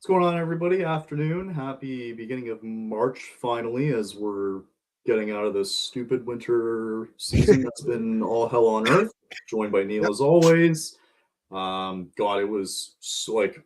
What's going on, everybody? Afternoon. Happy beginning of March, finally, as we're getting out of this stupid winter season that's been all hell on earth. Joined by Neil Yep. as always. God, it was so, like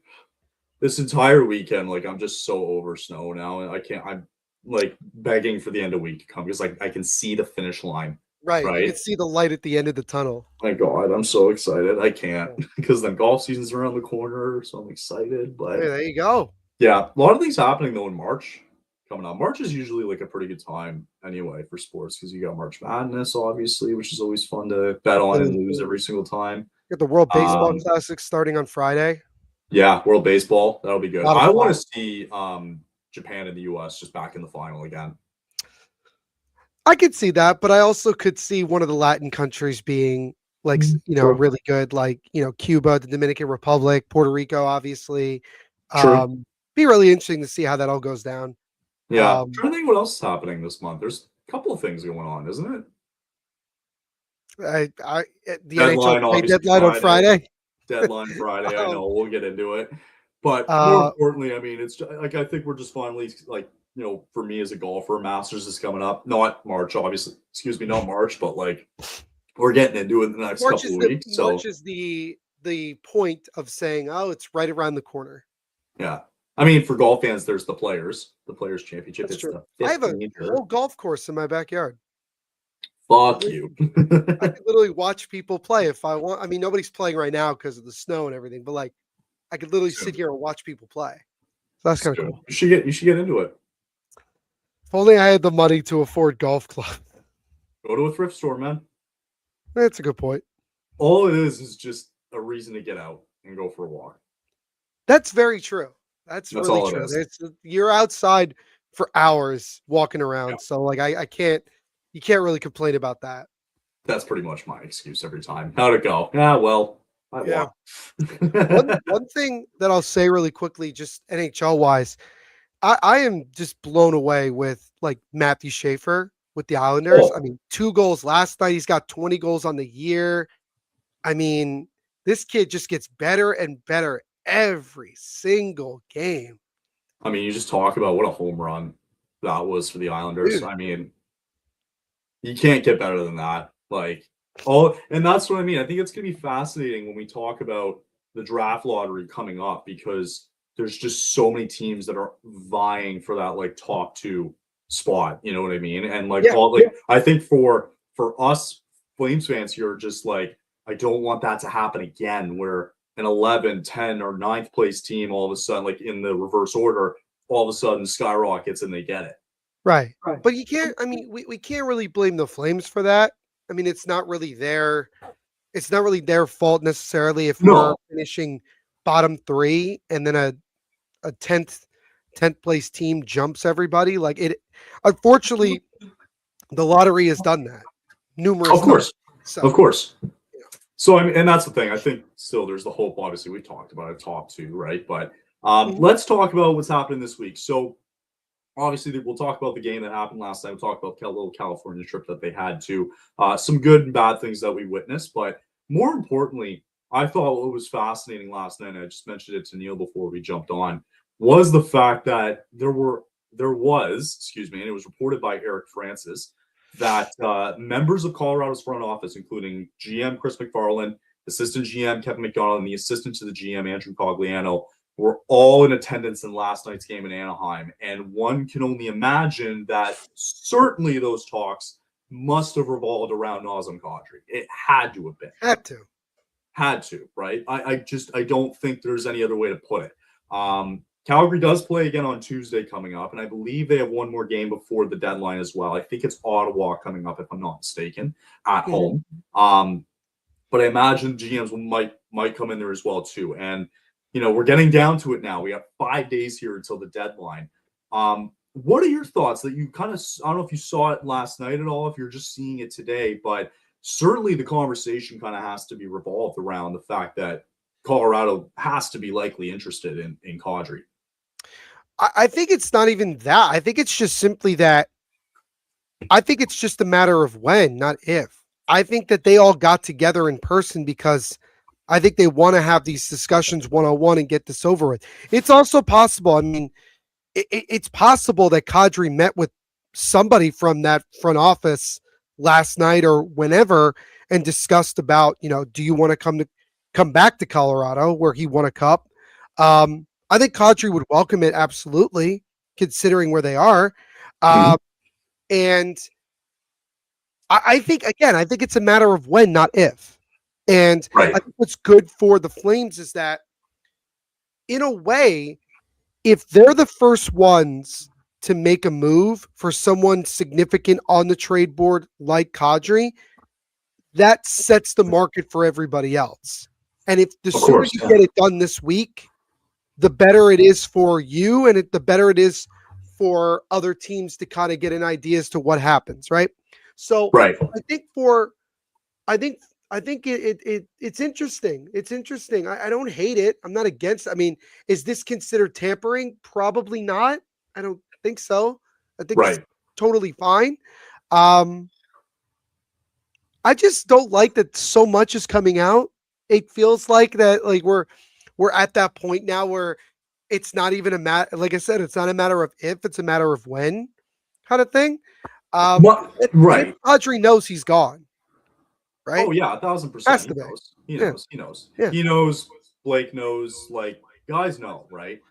this entire weekend. Like, I'm just so over snow now, and I can't. I'm like begging for the end of week to come because like I can see the finish line. Right. You Right? can see the light at the end of the tunnel. My God, I'm so excited. I can't Yeah. because then golf season's around the corner, so I'm excited. Hey, But there you go. yeah, a lot of things happening though in March coming up. March is usually like a pretty good time anyway for sports because you got March Madness, obviously, which is always fun to bet on and lose every single time. Get the World Baseball Um, Classic starting on Friday. yeah, World Baseball, that'll be A good. lot of I want fun. to see Japan and the US just back in the final again. I could see that, but I also could see one of the Latin countries being like, True. really good, like, Cuba, the Dominican Republic, Puerto Rico, obviously. True. Be really interesting to see how that all goes down. Yeah. Um, Trying to think what else is happening this month. There's a couple of things going on, isn't it? the NHL Deadline, trade obviously, deadline on Friday. Friday. Deadline Friday. I Um, know we'll get into it, but more uh, importantly, I mean, it's just, like I think we're just finally like for me as a golfer, Masters is coming up. Not March, obviously. Excuse me, not March, but like we're getting into it in the next March couple is of the weeks. March So is the point of saying, oh, it's right around the corner. yeah, I mean, for golf fans, there's the Players Championship. That's It's true. the I have a 15th year. whole golf course in my backyard. Fuck you. I could literally watch people play if I want. I mean, nobody's playing right now because of the snow and everything, but like I could literally sit Soon, here and watch people play. So that's kind of soon. cool. You should get into it. If only I had the money to afford golf club. Go to a thrift store, man. That's a good point. All it is just a reason to get out and go for a walk. That's very true. That's That's really all it true. is. You're outside for hours walking Yeah. around. So like I can't you can't really complain about that. That's pretty much my excuse every time. How'd it go? Yeah, well, I Yeah. won. One thing that I'll say really quickly, just NHL wise, I am just blown away with like Matthew Schaefer with the Islanders. I Oh, mean, 2 goals last night. He's got 20 goals on the year. I mean, this kid just gets better and better every single game. I mean, you just talk about what a home run that was for the Islanders. Dude, I mean, you can't get better than that. Like, oh, and that's what I mean. I think it's going to be fascinating when we talk about the draft lottery coming up because there's just so many teams that are vying for that like top two spot. You know what I mean? And like yeah, all like I think for us Flames fans here, just like I don't want that to happen again where an 11, 10, or ninth place team all of a sudden, like in the reverse order, all of a sudden skyrockets and they get it. right. Right. But you can't, I mean, we can't really blame the Flames for that. I mean, it's not really their fault necessarily if we're No, finishing bottom three and then a 10th place team jumps everybody. Like it unfortunately the lottery has done that numerous of times. course. Of So course. So I mean, and that's the thing. I think still there's the hope. Obviously, we talked about it, top two, right? But mhm. let's talk about what's happening this week. So obviously, we'll talk about the game that happened last night. We'll talk about the little California trip that they had to. Some good and bad things that we witnessed, but more importantly, I thought what was fascinating last night. And I just mentioned it to Neil before we jumped on. Was the fact that excuse me, and it was reported by Eric Francis that members of Colorado's front office, including GM Chris McFarland, assistant GM Kevin McDonald, and the assistant to the GM Andrew Cogliano, were all in attendance in last night's game in Anaheim. And one can only imagine that certainly those talks must have revolved around Nazem Kadri. It had to have been. Had to. Had to, right? I don't think there's any other way to put it. Calgary does play again on Tuesday coming up, and I believe they have one more game before the deadline as well. I think it's Ottawa coming up, if I'm not mistaken, at Mhm. home. But I imagine GMs might come in there as well too. And we're getting down to it now. We have 5 days here until the deadline. What are your thoughts that you kind of? I don't know if you saw it last night at all, if you're just seeing it today, but certainly the conversation kind of has to be revolved around the fact that Colorado has to be likely interested in Kadri. I think it's not even that. I think it's just simply that I think it's just a matter of when, not if. I think that they all got together in person because I think they want to have these discussions one-on-one and get this over with. It's also possible. I mean, it's possible that Kadri met with somebody from that front office last night or whenever and discussed about, do you want to come back to Colorado where he won a cup? I think Kadri would welcome it absolutely, considering where they are. And I think it's a matter of when, not if. And Right. I think what's good for the Flames is that, in a way, if they're the first ones to make a move for someone significant on the trade board like Kadri, that sets the market for everybody else. And if the sooner you get it done this week, the better it is for you, and the better it is for other teams to kind of get an idea as to what happens, right? So Right. I think it's interesting. It's interesting. I don't hate it. I'm not against. I mean, is this considered tampering? Probably not. I don't think so. I think it's totally fine. I just don't like that so much is coming out. It feels like that, like we're at that point now where it's not even a matter. Like I said, it's not a matter of if, it's a matter of when, kind of thing. Right. Audrey knows he's gone, right? Oh yeah, 1,000%. Has He to be. knows. He Yeah. knows. He knows. Yeah. He knows. Blake knows. Like, guys know, right?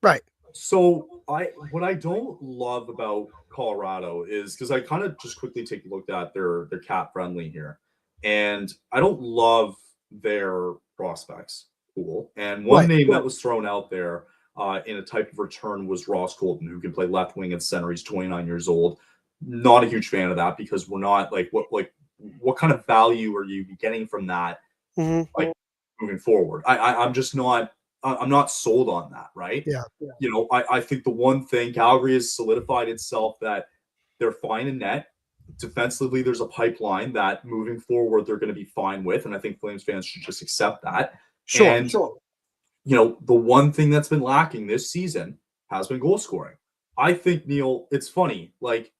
Right. So what I don't love about Colorado is because I kind of just quickly take a look at their cap friendly here, and I don't love their prospects pool. And one name that was thrown out there in a type of return was Ross Colton, who can play left wing and center. He's 29 years old. Not a huge fan of that because we're not like what kind of value are you getting from that like moving forward? I'm just not. I'm not sold on that, right? Yeah. I think the one thing Calgary has solidified itself that they're fine in net. Defensively, there's a pipeline that moving forward they're going to be fine with, and I think Flames fans should just accept that. Sure. And the one thing that's been lacking this season has been goal scoring. I think, Neil, it's funny, like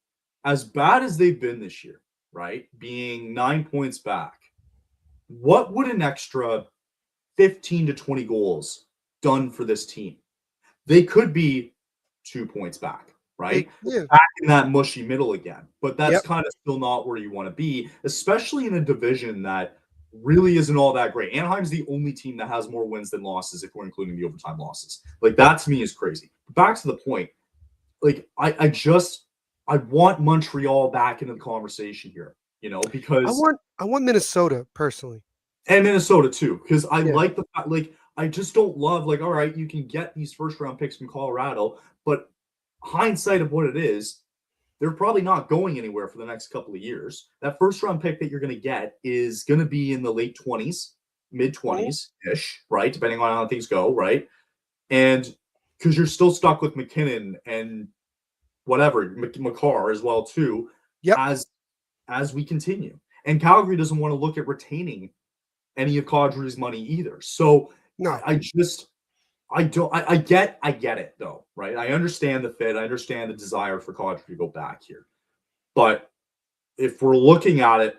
as bad as they've been this year, right? Being 9 points back, what would an extra 15 to 20 goals done for this team? They could be 2 points back, right? Back in that mushy middle again. But that's kind of still not where you want to be, especially in a division that really isn't all that great. Anaheim's the only team that has more wins than losses if we're including the overtime losses. Like, that to me is crazy. Back to the point. Like, I want Montreal back into the conversation here, because I want Minnesota personally. And Minnesota too, because I like the fact, like, I just don't love, like, all right, you can get these first round picks from Colorado, but hindsight of what it is, they're probably not going anywhere for the next couple of years. That first round pick that you're going to get is going to be in the late 20s, mid 20s ish, right? Depending on how things go, right? And because you're still stuck with McKinnon and whatever, McCarr as well too, as we continue. And Calgary doesn't want to look at retaining any of Kadri's money either. So no, I get it though, right? I understand the fit. I understand the desire for Kadri to go back here. But if we're looking at it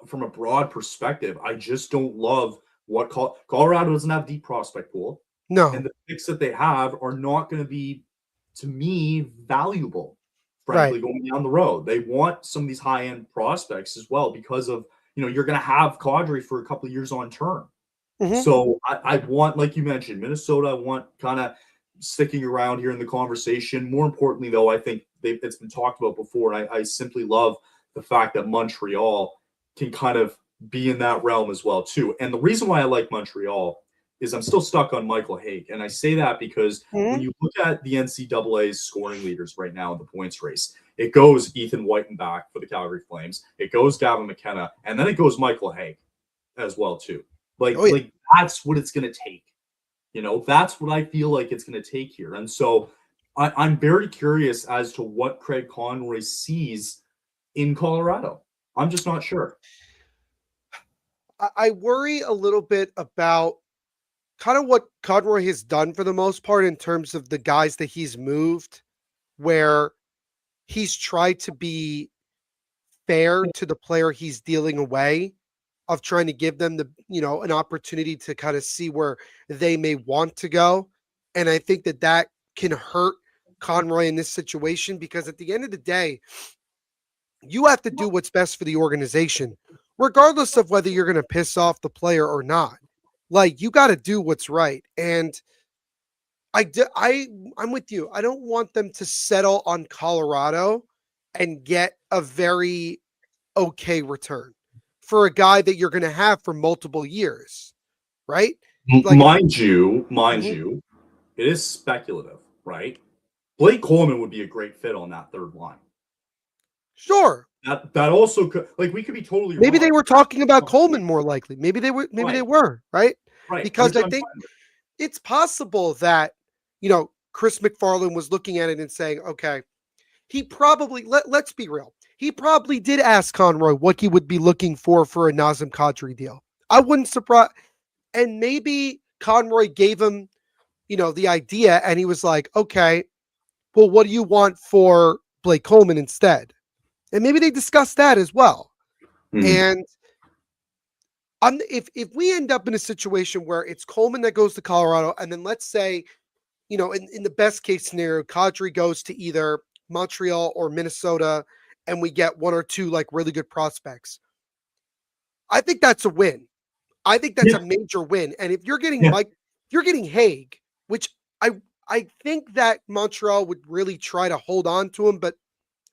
from a broad perspective, I just don't love what Colorado doesn't have a deep prospect pool. No. And the picks that they have are not going to be, to me, valuable, frankly, going down the road. They want some of these high-end prospects as well because of, you're going to have Kadri for a couple of years on term. So I want, like you mentioned, Minnesota, I want kind of sticking around here in the conversation. More importantly, though, I think it's been talked about before, and I simply love the fact that Montreal can kind of be in that realm as well, too. And the reason why I like Montreal is I'm still stuck on Michael Hague. And I say that because when you look at the NCAA's scoring leaders right now in the points race, it goes Ethan Whitenbach for the Calgary Flames. It goes Gavin McKenna. And then it goes Michael Hague as well, too. Like that's what it's going to take. That's what I feel like it's going to take here. And so I'm very curious as to what Craig Conroy sees in Colorado. I'm just not sure. I worry a little bit about kind of what Conroy has done for the most part in terms of the guys that he's moved, where he's tried to be fair to the player he's dealing away of trying to give them an opportunity to kind of see where they may want to go. And I think that can hurt Conroy in this situation, because at the end of the day, you have to do what's best for the organization, regardless of whether you're going to piss off the player or not. Like, you got to do what's right. And I'm with you. I don't want them to settle on Colorado and get a very okay return for a guy that you're going to have for multiple years, right? Like, Mind you, Mhm. it is speculative, right? Blake Coleman would be a great fit on that third line. Sure. That also could, like, we could be totally Maybe wrong. they were talking about Coleman more likely. Maybe they were, right? Right. Because Which I I'm think fine with. it's possible that, Chris McFarland was looking at it and saying, okay, he probably, let's be real. He probably did ask Conroy what he would be looking for a Nazem Kadri deal. I wouldn't surprise. And maybe Conroy gave him, the idea, and he was like, okay, well, what do you want for Blake Coleman instead? And maybe they discussed that as well. Mhm. And if we end up in a situation where it's Coleman that goes to Colorado, and then let's say, in the best case scenario, Kadri goes to either Montreal or Minnesota, and we get one or two like really good prospects, I think that's a win. I think that's Yeah. a major win. And if you're getting Yeah. Mike, if you're getting Haig, which I think that Montreal would really try to hold on to him, but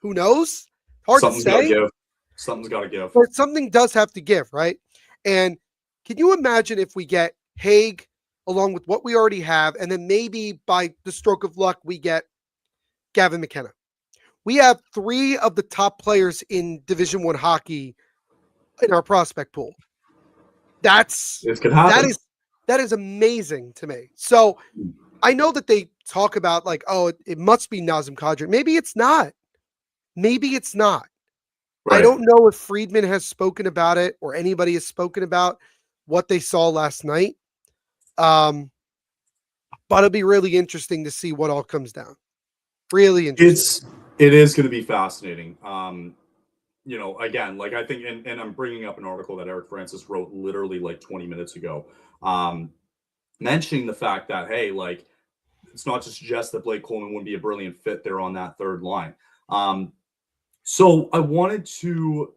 who knows? Hard to Something's got to say. give. Something's got to give. But something does have to give, right? And can you imagine if we get Haig along with what we already have, and then maybe by the stroke of luck, we get Gavin McKenna? We have three of the top players in Division I hockey in our prospect pool. This could That happen. is amazing to me. So I know that they talk about like, oh, it must be Nazem Kadri. Maybe it's not. Maybe it's not. I Right. don't know if Friedman has spoken about it or anybody has spoken about what they saw last night. But it'll be really interesting to see what all comes down. Really interesting. It is going to be fascinating. Again, like, I think, and I'm bringing up an article that Eric Francis wrote literally like 20 minutes ago, mentioning the fact that, hey, like, it's not to suggest that Blake Coleman wouldn't be a brilliant fit there on that third line. So I wanted to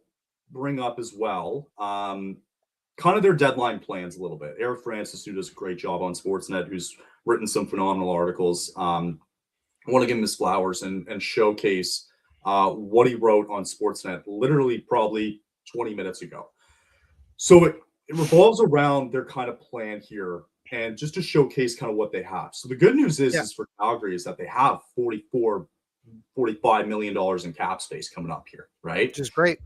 bring up as well, kind of their deadline plans a little bit. Eric Francis, who does a great job on Sportsnet, who's written some phenomenal articles. I want to give him his flowers and showcase what he wrote on Sportsnet literally probably 20 minutes ago. So it revolves around their kind of plan here, and just to showcase kind of what they have. So the good news Yeah. is for Calgary is that they have $45 million in cap space coming up here, right? Which is great.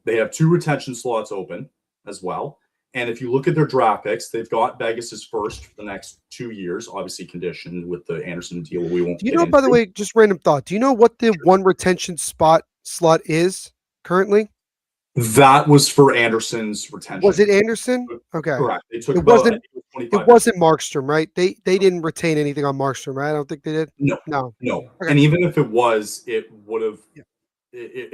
They have 2 retention slots open as well. And if you look at their draft picks, they've got Vegas's first for the next 2 years, obviously conditioned with the Anderson deal. We won't Do you get know, by the into. way, just random thought, do you know what the one retention slot is currently? That was for Anderson's retention. Was it Anderson? Okay. Correct. They took It about, I wasn't think it was it 25%. wasn't Markstrom, right? They didn't retain anything on Markstrom, right? I don't think they did. No, No. no. Okay. And even if it was, it would have. Yeah. They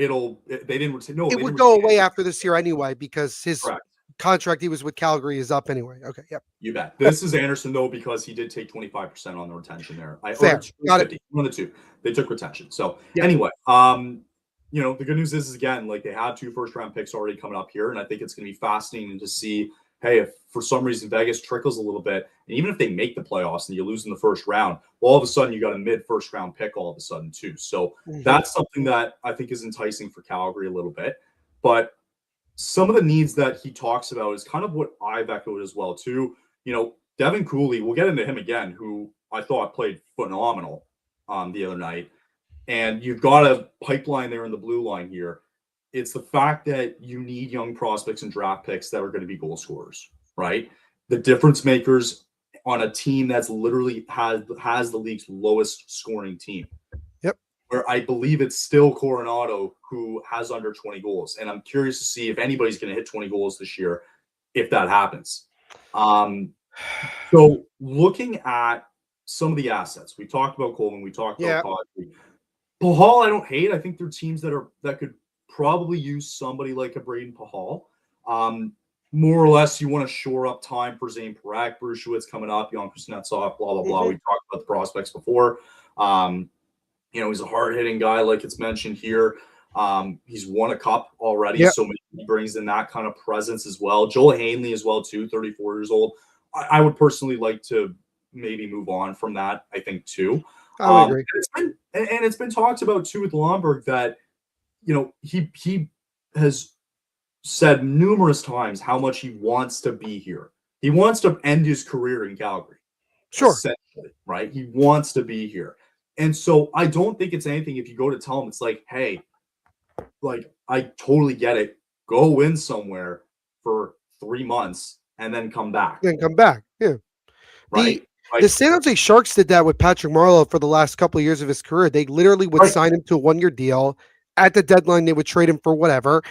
didn't retain. No, It they would didn't go retain away anything. after this year anyway, because his Correct. contract he was with Calgary is up anyway. Okay. Yep. You bet. Yep. This is Anderson though, because he did take 25% on the retention there. Fair. Got it. 50. One of the two. They took retention. So Yep. anyway, the good news is again, like, they have 2 first-round picks already coming up here, and I think it's going to be fascinating to see. Hey, if for some reason Vegas trickles a little bit, and even if they make the playoffs and you lose in the first round, well, all of a sudden you got a mid-first round pick all of a sudden too. So that's something that I think is enticing for Calgary a little bit. But some of the needs that he talks about is kind of what I've echoed as well too. Devin Cooley, we'll get into him again, who I thought played phenomenal the other night. And you've got a pipeline there in the blue line here. It's the fact that you need young prospects and draft picks that are going to be goal scorers, right? The difference makers on a team that's literally has the league's lowest scoring team. Yep. Where I believe it's still Coronado who has under 20 goals. And I'm curious to see if anybody's going to hit 20 goals this year, if that happens. So looking at some of the assets, we talked about Coleman, we talked about Kadri. Pahal, I don't hate. I think there are teams that could probably use somebody like a Braden Pahal. more or less you want to shore up time for Zane Parak, Brushewitz coming up, Jan Kuznetsov, blah, blah, blah. We talked about the prospects before. He's a hard-hitting guy, like it's mentioned here. He's won a cup already, so maybe he brings in that kind of presence as well. Joel Hanley as well, too, 34 years old. I would personally like to maybe move on from that, I think, too. I would agree. It's been talked about, too, with Lomberg that, he has said numerous times how much he wants to be here. He wants to end his career in Calgary. Sure. Essentially, right? He wants to be here. And so I don't think it's anything if you go to tell him, it's like, hey, like, I totally get it. Go win somewhere for 3 months and then come back. Yeah. Right? The San Jose Sharks did that with Patrick Marleau for the last couple of years of his career. They literally would sign him to a 1-year deal. At the deadline, they would trade him for whatever.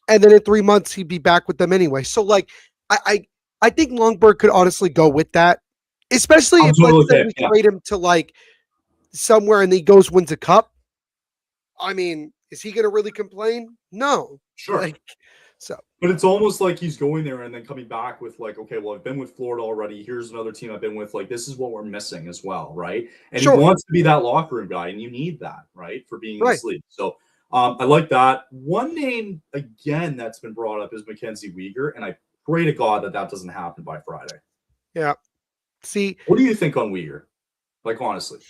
And then in 3 months, he'd be back with them anyway. So, like, I think Longberg could honestly go with that, especially if let's say we trade him to, like, somewhere and he goes wins a cup. I mean, is he going to really complain? No. Sure. But it's almost like he's going there and then coming back with, like, okay, well, I've been with Florida already. Here's another team I've been with. Like, this is what we're missing as well, right? And he wants to be that locker room guy, and you need that, right, for being in this league. So I like that. One name, again, that's been brought up is Mackenzie Weegar, and I pray to God that doesn't happen by Friday. Yeah. See, what do you think on Weegar? Like, honestly.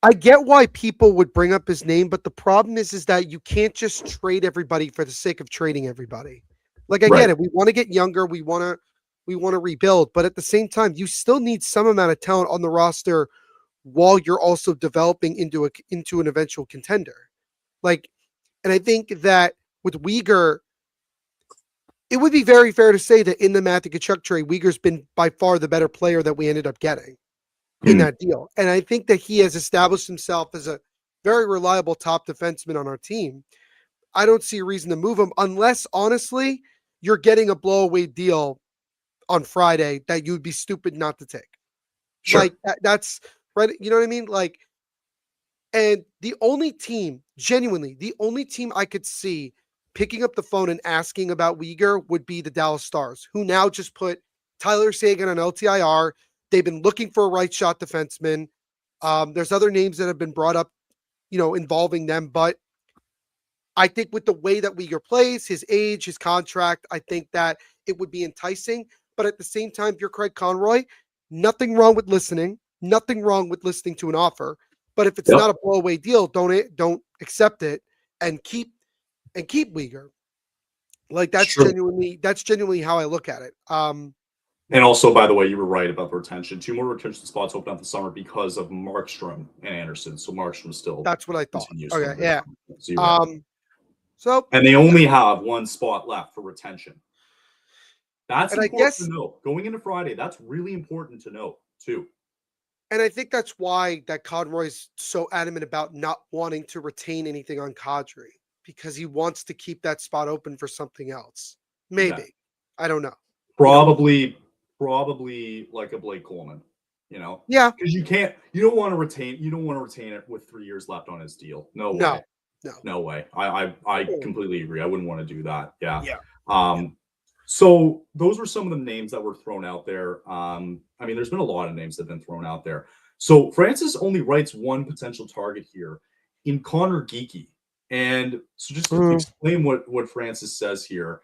I get why people would bring up his name, but the problem is that you can't just trade everybody for the sake of trading everybody. Like, I get it. We want to get younger. We want to rebuild, but at the same time, you still need some amount of talent on the roster while you're also developing into an eventual contender. Like, and I think that with Weegar, it would be very fair to say that in the Matthew Tkachuk trade, Weegar's been by far the better player that we ended up getting in that deal. And I think that he has established himself as a very reliable top defenseman on our team. I don't see a reason to move him unless, honestly, you're getting a blowaway deal on Friday that you'd be stupid not to take. Sure. Like, that's right. You know what I mean? Like, and the only team I could see picking up the phone and asking about Weegar would be the Dallas Stars, who now just put Tyler Seguin on LTIR. They've been looking for a right shot defenseman. There's other names that have been brought up, involving them. But I think with the way that Weegar plays, his age, his contract, I think that it would be enticing. But at the same time, if you're Craig Conroy, nothing wrong with listening. Nothing wrong with listening to an offer. But if it's not a blowaway deal, don't accept it and keep Weegar. Like, that's genuinely how I look at it. And also, by the way, you were right about the retention. 2 more retention spots open up the summer because of Markstrom and Anderson. So Markstrom still. That's what I thought. Okay, yeah. And they only have 1 spot left for retention. That's important to know. Going into Friday, that's really important to know, too. And I think that's why that Conroy's so adamant about not wanting to retain anything on Kadri, because he wants to keep that spot open for something else. Maybe. Yeah. I don't know. Probably like a Blake Coleman, Yeah. Because you don't want to retain it with 3 years left on his deal. No way. I completely agree. I wouldn't want to do that. Yeah. So those were some of the names that were thrown out there. There's been a lot of names that have been thrown out there. So Francis only writes one potential target here in Connor Geekie. And so just to explain what Francis says here,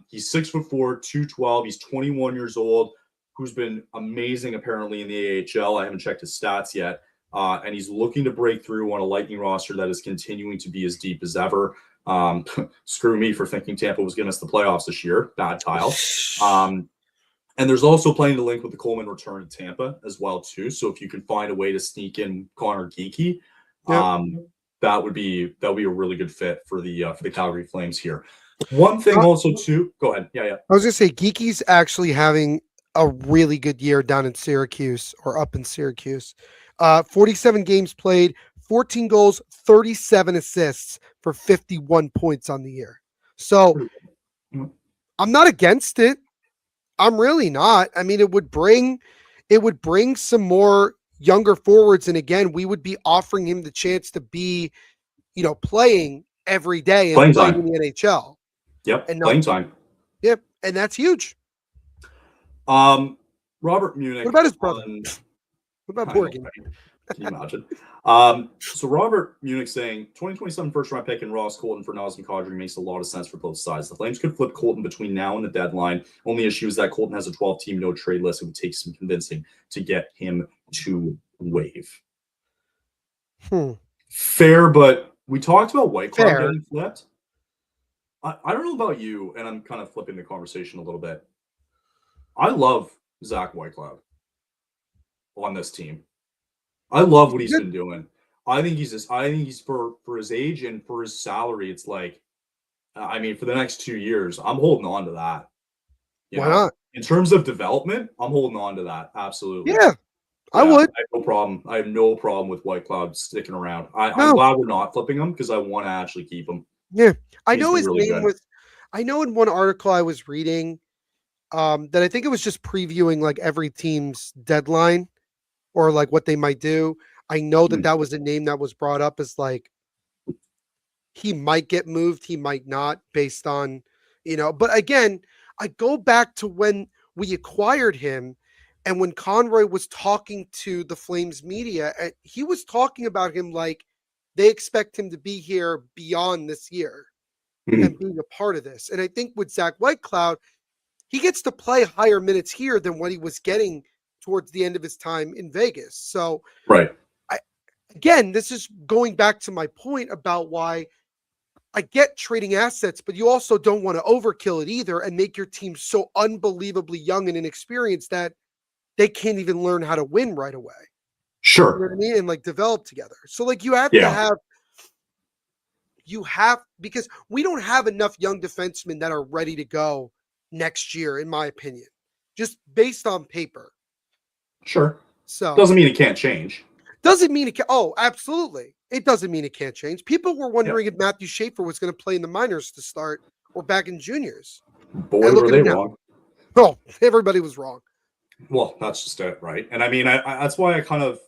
he's 6'4", 212. He's 21 years old, who's been amazing apparently in the AHL. I haven't checked his stats yet. And he's looking to break through on a Lightning roster that is continuing to be as deep as ever. Screw me for thinking Tampa was going to miss the playoffs this year. Bad Kyle. And there's also playing the link with the Coleman return to Tampa as well too. So if you can find a way to sneak in Connor Geekie, that would be a really good fit for the Calgary Flames here. One thing also too. Go ahead. Yeah. I was gonna say Geekie's actually having a really good year down in Syracuse or up in Syracuse. 47 games played, 14 goals, 37 assists for 51 points on the year. So I'm not against it. I'm really not. I mean, it would bring some more younger forwards. And again, we would be offering him the chance to be, playing every day and playing in the NHL. Yep, and not playing time. yep, and that's huge. Robert Munich. What about his brother? On, What about I know, Morgan? right? Can you imagine? So Robert Munich saying 2027 first round pick and Ross Colton for Nazem Kadri makes a lot of sense for both sides. The Flames could flip Colton between now and the deadline. Only issue is that Colton has a 12-team no trade list. It would take some convincing to get him to waive. Fair, but we talked about White Cloud getting flipped. I don't know about you, and I'm kind of flipping the conversation a little bit. I love Zach Whitecloud on this team. I love what he's been doing. I think he's for his age and for his salary. It's like, I mean, for the next 2 years, I'm holding on to that. Why not? In terms of development, I'm holding on to that. Absolutely. Yeah, I would. I have no problem. I have no problem with Whitecloud sticking around. I'm glad we're not flipping him because I want to actually keep him. Yeah, I He's know been his really name good. was. I know in one article I was reading that I think it was just previewing like every team's deadline or like what they might do. I know that that was a name that was brought up as like he might get moved, he might not, based on, but again, I go back to when we acquired him and when Conroy was talking to the Flames media, and he was talking about him like they expect him to be here beyond this year and being a part of this. And I think with Zach Whitecloud, he gets to play higher minutes here than what he was getting towards the end of his time in Vegas. So, right. Again, this is going back to my point about why I get trading assets, but you also don't want to overkill it either and make your team so unbelievably young and inexperienced that they can't even learn how to win right away. Sure. You know what I mean? And like develop together. So like you have to have, because we don't have enough young defensemen that are ready to go next year, in my opinion, just based on paper. Sure. So doesn't mean it can't change. Doesn't mean it can. Oh, absolutely. It doesn't mean it can't change. People were wondering if Matthew Schaefer was going to play in the minors to start or back in juniors. Boy, were they wrong. Oh, everybody was wrong. Well, that's just it, right? And I mean, that's why I kind of,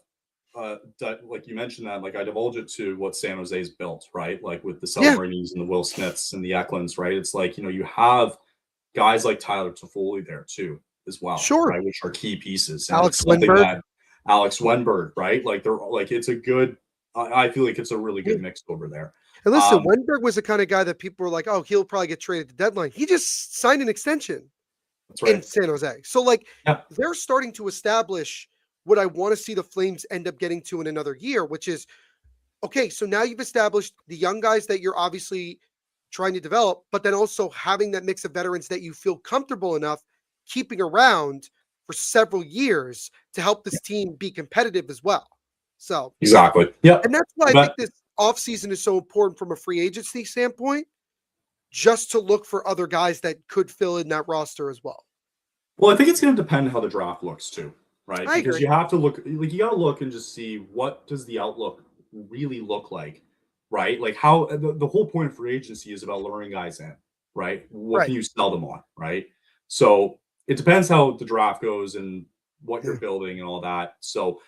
like you mentioned that, like I divulge it to what San Jose's built, right? Like with the Celebrini's and the Will Smiths and the Eklunds, right? It's like, you have guys like Tyler Toffoli there too, as well, right? Which are key pieces. And Alex Wenberg. Alex Wenberg, right? Like they're like, it's a good, I feel like it's a really good mix over there. And listen, Wenberg was the kind of guy that people were like, oh, he'll probably get traded at the deadline. He just signed an extension in San Jose. So like they're starting to establish what I want to see the Flames end up getting to in another year, which is, okay, so now you've established the young guys that you're obviously trying to develop, but then also having that mix of veterans that you feel comfortable enough keeping around for several years to help this team be competitive as well. So exactly. Yeah. And that's why I think this offseason is so important from a free agency standpoint, just to look for other guys that could fill in that roster as well. Well, I think it's going to depend how the draft looks too, right? I because agree. you have to look, like you got to look and just see what does the outlook really look like, right? Like how the whole point of free agency is about luring guys in, right? What can you sell them on, right? So it depends how the draft goes and what you're building and all that. So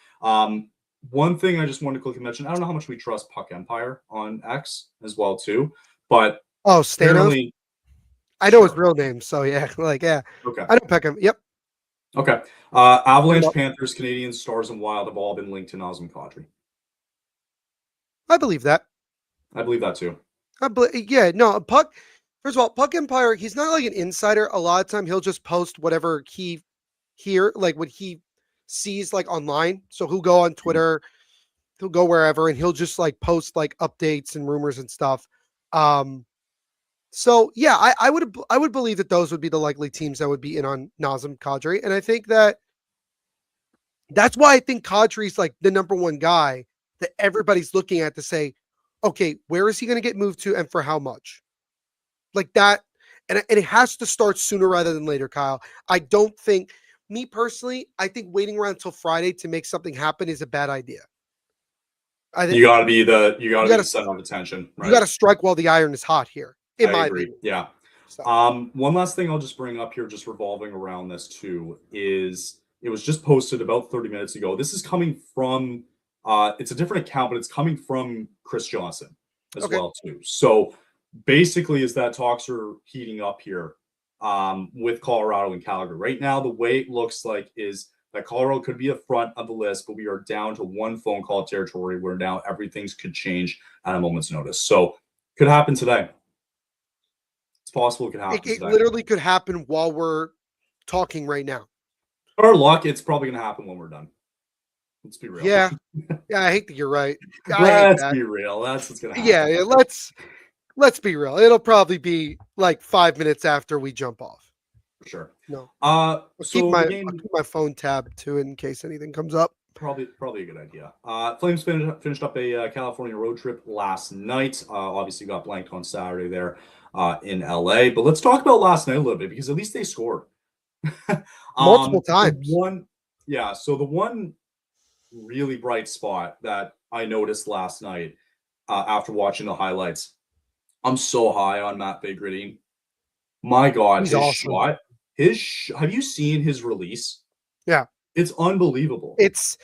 one thing I just wanted to quickly mention, I don't know how much we trust Puck Empire on X as well too, but Stanos? I know his real name, so yeah. Okay. I know Peckham. Yep. Okay. Avalanche, Panthers, Canadiens, Stars, and Wild have all been linked to Nazem Kadri. I believe that. I believe that too. Puck. First of all, Puck Empire, he's not like an insider. A lot of time he'll just post whatever he like what he sees like online. So he'll go on Twitter, he'll go wherever, and he'll just like post like updates and rumors and stuff. So yeah, I would believe that those would be the likely teams that would be in on Nazem Kadri. And I think that's why I think Kadri's like the number one guy that everybody's looking at to say, okay, where is he going to get moved to and for how much? Like that. And it has to start sooner rather than later, Kyle. I don't think, me personally, I think waiting around until Friday to make something happen is a bad idea. I think you got to be the center of attention. Right? You got to strike while the iron is hot here. I agree. Opinion. Yeah. So. One last thing I'll just bring up here, just revolving around this too, is it was just posted about 30 minutes ago. This is coming from, it's a different account, but it's coming from Chris Johnson as well too. So basically is that talks are heating up here with Colorado and Calgary. Right now, the way it looks like is that Colorado could be at front of the list, but we are down to one phone call territory where now everything could change at a moment's notice. So could happen today. It's possible it could happen It today. literally could happen while we're talking right now. Our luck, it's probably going to happen when we're done. Let's be real. Yeah. Yeah, I hate that you're right. Let's be real. That's what's going to happen. Yeah, let's be real. It'll probably be like 5 minutes after we jump off. For sure. No. I'll keep my phone tab too in case anything comes up. Probably a good idea. Flames finished up a California road trip last night. Obviously got blanked on Saturday there in LA. But let's talk about last night a little bit because at least they scored. Multiple times. So the one really bright spot that I noticed last night after watching the highlights, I'm so high on Matt Vigridine. My God, he's his awesome. shot. Have you seen his release? Yeah. It's unbelievable. It's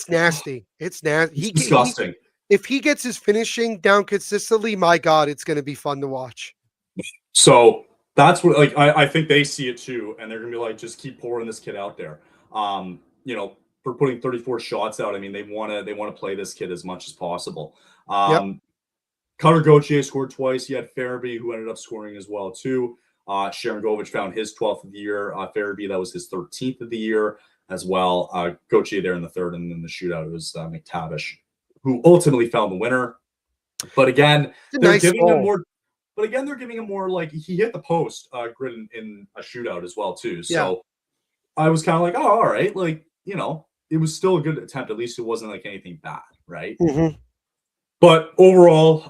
nasty. It's nasty. It's disgusting. If he gets his finishing down consistently, my God, it's going to be fun to watch. So that's what, like, I think they see it too, and they're going to be like, just keep pouring this kid out there. For putting 34 shots out, I mean, they want to play this kid as much as possible. Cutter Gauthier scored twice. You had Farabee, who ended up scoring as well too. Sharon Govich found his 12th of the year. Farabee, that was his 13th of the year as well. Gauthier there in the third, and then the shootout was McTavish, who ultimately found the winner. But again, they're giving him more. But again, they're giving him more, like, he hit the post grid in a shootout as well too. So I was kind of like, oh, all right, like, it was still a good attempt. At least it wasn't like anything bad, right? Mm-hmm. But overall,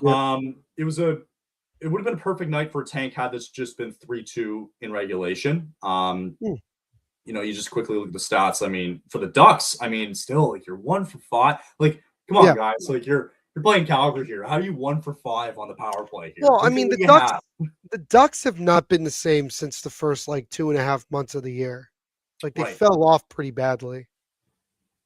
it would have been a perfect night for a tank had this just been 3-2 in regulation. You just quickly look at the stats. I mean, for the Ducks, I mean, still, like, you're 1 for 5. Like, come on, guys. Like, you're playing Calgary here. How are you 1 for 5 on the power play here? Well, I mean, the Ducks have not been the same since the first, like, 2.5 months of the year. Like, they fell off pretty badly.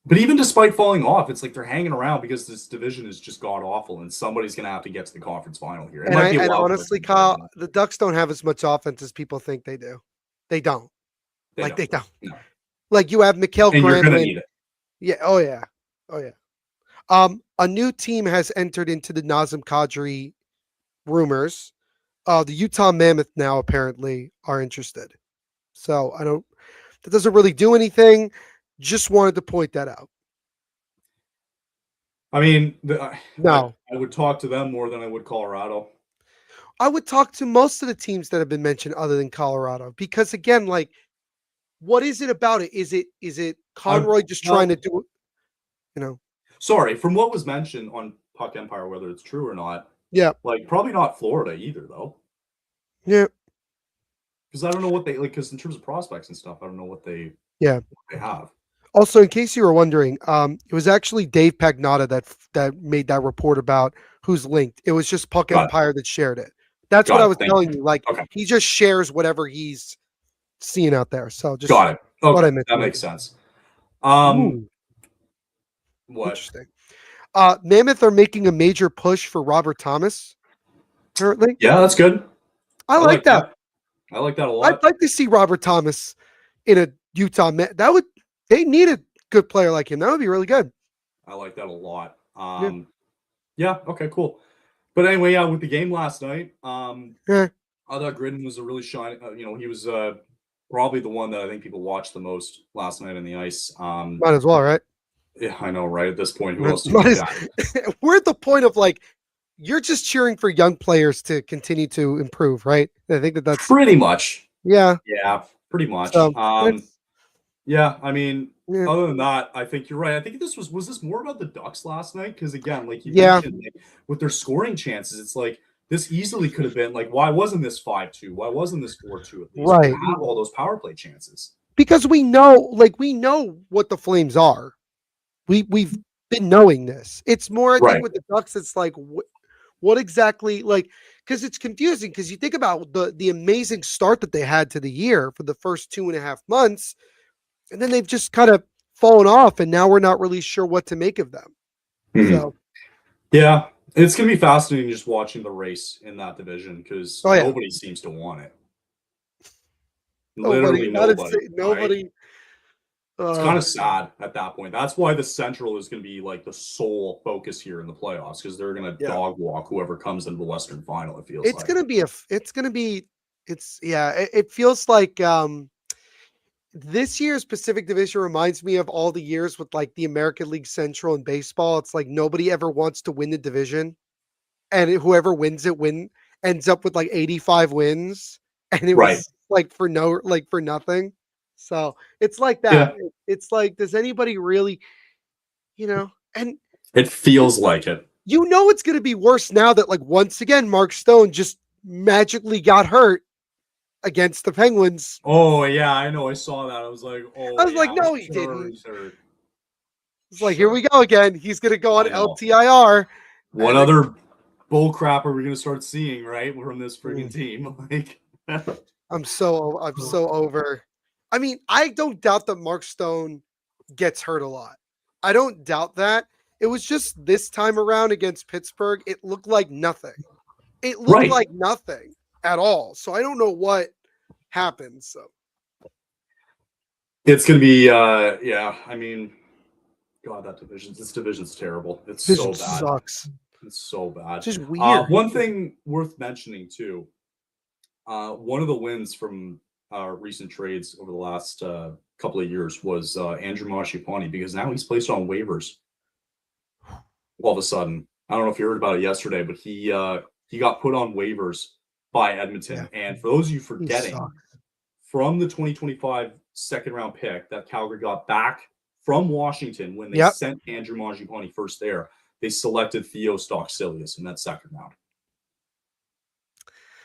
But even despite falling off, it's like they're hanging around because this division is just god awful, and somebody's going to have to get to the conference final here. And honestly, Kyle, the Ducks don't have as much offense as people think they do. They don't. They don't. No. Like, you have Mikhail Granlund. You're going to need it. Yeah. Oh yeah. A new team has entered into the Nazem Kadri rumors. The Utah Mammoth now apparently are interested. So that doesn't really do anything. Just wanted to point that out. I mean, no, I would talk to them more than I would Colorado. I would talk to most of the teams that have been mentioned other than Colorado, because again, like, what is it about it? Is it Conroy just trying to do it? Sorry, from what was mentioned on Puck Empire, whether it's true or not. Yeah. Like, probably not Florida either, though. Yeah. Because I don't know what they like. Because in terms of prospects and stuff, I don't know what they have. Also, in case you were wondering, it was actually Dave Pagnotta that made that report about who's linked. It was just Puck Empire that shared it. That's what I was telling you. Like, he just shares whatever he's seeing out there. So just got it. Okay, that makes sense. What? Interesting. Mammoth are making a major push for Robert Thomas currently. Yeah, that's good. I like that. I like that a lot. I'd like to see Robert Thomas in a Utah. They need a good player like him. That would be really good. I like that a lot. Yeah. Okay. Cool. But anyway, with the game last night, I thought Gridden was a really shiny. He was probably the one that I think people watched the most last night on the ice. Might as well, right? Yeah, I know, right? At this point, who else do you got? We're at the point of, like, you're just cheering for young players to continue to improve, right? I think that's pretty much. Yeah. Yeah, pretty much. So, yeah, I mean, other than that, I think you're right. I think this was this more about the Ducks last night? Because again, like you mentioned, like, with their scoring chances, it's like this easily could have been like, why wasn't this 5-2? Why wasn't this 4-2 at least? Right. We have all those power play chances. Because we know what the Flames are. We've been knowing this. It's more, I think, with the Ducks, it's like, what exactly, like, because it's confusing, because you think about the amazing start that they had to the year for the first 2.5 months, and then they've just kind of fallen off, and now we're not really sure what to make of them. Mm-hmm. So, yeah, It's going to be fascinating just watching the race in that division because Oh yeah, nobody seems to want it. nobody. Literally Honestly, nobody, right? nobody. It's kind of sad at that point. That's why the Central is going to be like the sole focus here in the playoffs because they're going to Yeah, dog walk whoever comes into the Western Final. It feels it's like. gonna be a. It's gonna be. It's yeah. It feels like this year's Pacific Division reminds me of all the years with like the American League Central in baseball. It's like nobody ever wants to win the division, and whoever wins it ends up with like 85 wins, and it Right. was like for nothing. So it's like that. Yeah. It's like, does anybody really, and It you, feels like it. you know it's going to be worse now that like once again Mark Stone just magically got hurt against the Penguins. Oh yeah, I know. I saw that. I was like, I oh was like, yeah, no, he sure, didn't. sure, It's like, here sure. we go again. He's going to go on I know. LTIR. What And then other bull crap are we gonna start seeing, right? From this freaking team. Like I'm so over. I mean, I don't doubt that Mark Stone gets hurt a lot. I don't doubt that. It was just this time around against Pittsburgh, it looked like nothing. It looked right. like nothing at all. So I don't know what happened. So It's gonna be yeah, I mean, God, this division's terrible. It's this so bad. sucks. It's so bad. It's just weird. One thing worth mentioning too, one of the wins from recent trades over the last couple of years was Andrew Mangiapane because now he's placed on waivers all of a sudden. I don't know if you heard about it yesterday, but he got put on waivers by Edmonton. Yeah. And for those of you He forgetting, sucks. from the 2025 second round pick that Calgary got back from Washington when they Yep. sent Andrew Mangiapane first there, they selected Theo Stockstilius in that second round.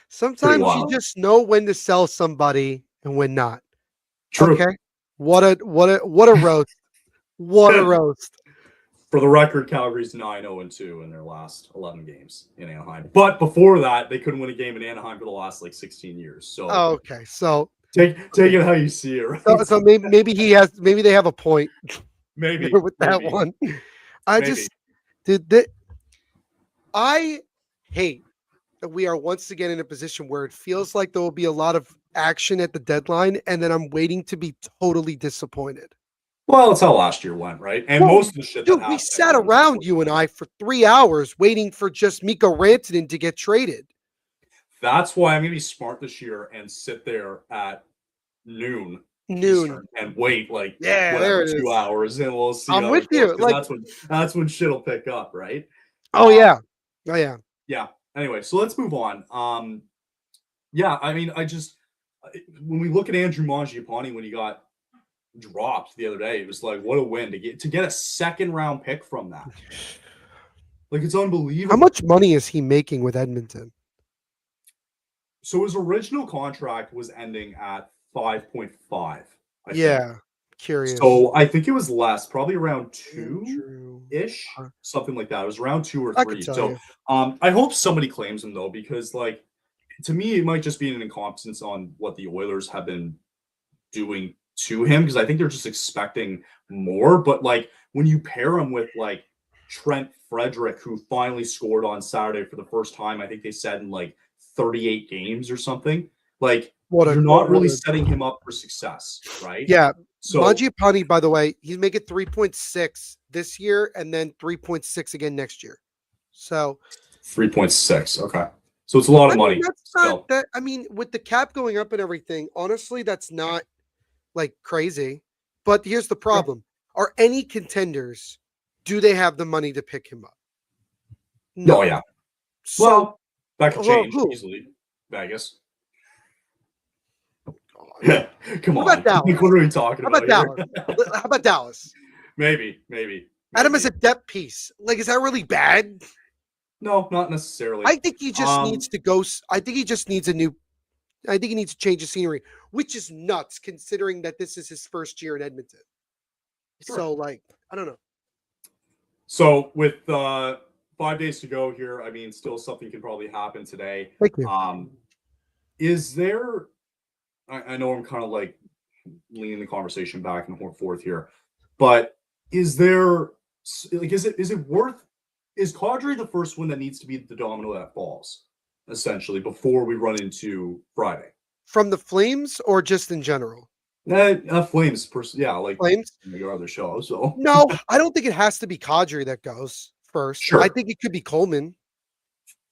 Sometimes you wild. just know when to sell somebody and when not. True. Okay. What a roast. What a roast. For the record, Calgary's 9-0-2 in their last 11 games in Anaheim. But before that, they couldn't win a game in Anaheim for the last like 16 years. So Okay. So take it how you see it, right? so maybe they have a point Maybe with that one. I maybe. just did that. I hate that we are once again in a position where it feels like there will be a lot of action at the deadline, and then I'm waiting to be totally disappointed. Well, it's how last year went, right? And Well, most of the shit that dude, we happened. sat around you and I for 3 hours waiting for just Mikko Rantanen to get traded. That's why I'm gonna be smart this year and sit there at noon Eastern and wait like Yeah, whatever there it 2 is. hours, and we'll see I'm how with it goes you. because Like, that's when shit'll pick up, right? oh yeah. Oh yeah. Yeah. Anyway, so let's move on. Yeah, I mean, when we look at Andrew Mangiapane when he got dropped the other day, it was like what a win to get a second round pick from that. Like it's unbelievable. How much money is he making with Edmonton? So his original contract was ending at 5.5. Yeah. Curious. So I think it was less, probably around 2-ish, something like that. It was around 2 or 3. So I hope somebody claims him though, because like to me, it might just be an incompetence on what the Oilers have been doing to him because I think they're just expecting more. But like when you pair him with like Trent Frederick, who finally scored on Saturday for the first time, I think they said in like 38 games or something. Like you're not really setting him up for success, right? Yeah. So Mangiapane, by the way, he's making 3.6 this year and then 3.6 again next year. So 3.6. Okay. So it's a lot of money. That's not that. I mean, with the cap going up and everything, honestly, that's not like crazy. But here's the problem: are any contenders? Do they have the money to pick him up? No. Oh yeah. So, well, that could change easily. Vegas. Come on. What are we talking about? How about Dallas? Maybe. Adam is a depth piece. Like, is that really bad? No, not necessarily. I think he just needs to go. I think he just needs I think he needs to change the scenery, which is nuts considering that this is his first year in Edmonton. Sure. So, like, I don't know. So, with 5 days to go here, I mean, still something can probably happen today. Thank you. Is there? I know I'm kind of like leaning the conversation back and forth here, but is there? Like, is it worth is Kadri the first one that needs to be the domino that falls, essentially, before we run into Friday? From the Flames or just in general? Flames, yeah, like Flames? your other show. So No, I don't think it has to be Kadri that goes first. I sure. think it could be Coleman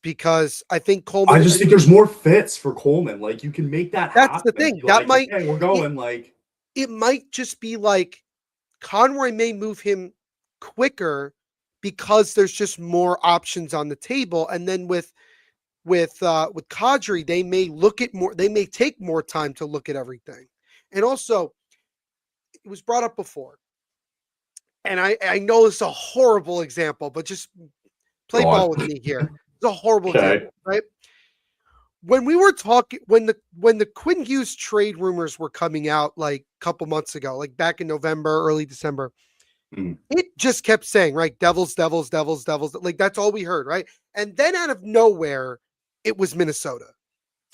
because I think I Coleman. just think there's more fits for Coleman. Like you can make that That's happen. the thing. Be That like, might hey, we're going. Like it might just be like Conroy may move him quicker because there's just more options on the table, and then with Kadri, they may look at more. They may take more time to look at everything, and also it was brought up before, and I know it's a horrible example, but just play ball with me here. It's a horrible example, right? When we were talking, when the Quinn Hughes trade rumors were coming out like a couple months ago, like back in November, early December, it just kept saying, right, Devils, Devils, Devils, Devils. Like that's all we heard, right? And then out of nowhere, it was Minnesota.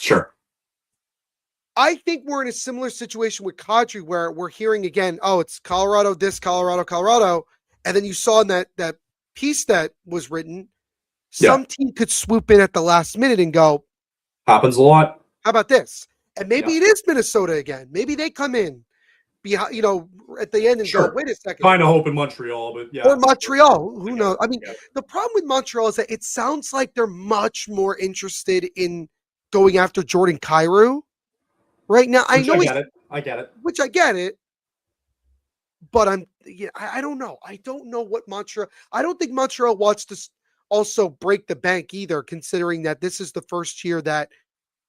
Sure. I think we're in a similar situation with Kadri where we're hearing again, oh, it's Colorado, this, Colorado, Colorado. And then you saw in that piece that was written, some team could swoop in at the last minute and go, happens a lot. how about this? And maybe it is Minnesota again. Maybe they come in behind, at the end and go, wait a second. Kind of hope in Montreal, but yeah. Or Montreal. Who knows? I mean, the problem with Montreal is that it sounds like they're much more interested in going after Jordan Kyrou right now. I get it. Which I get it. But I don't know. I don't know what Montreal. I don't think Montreal wants to also break the bank either, considering that this is the first year that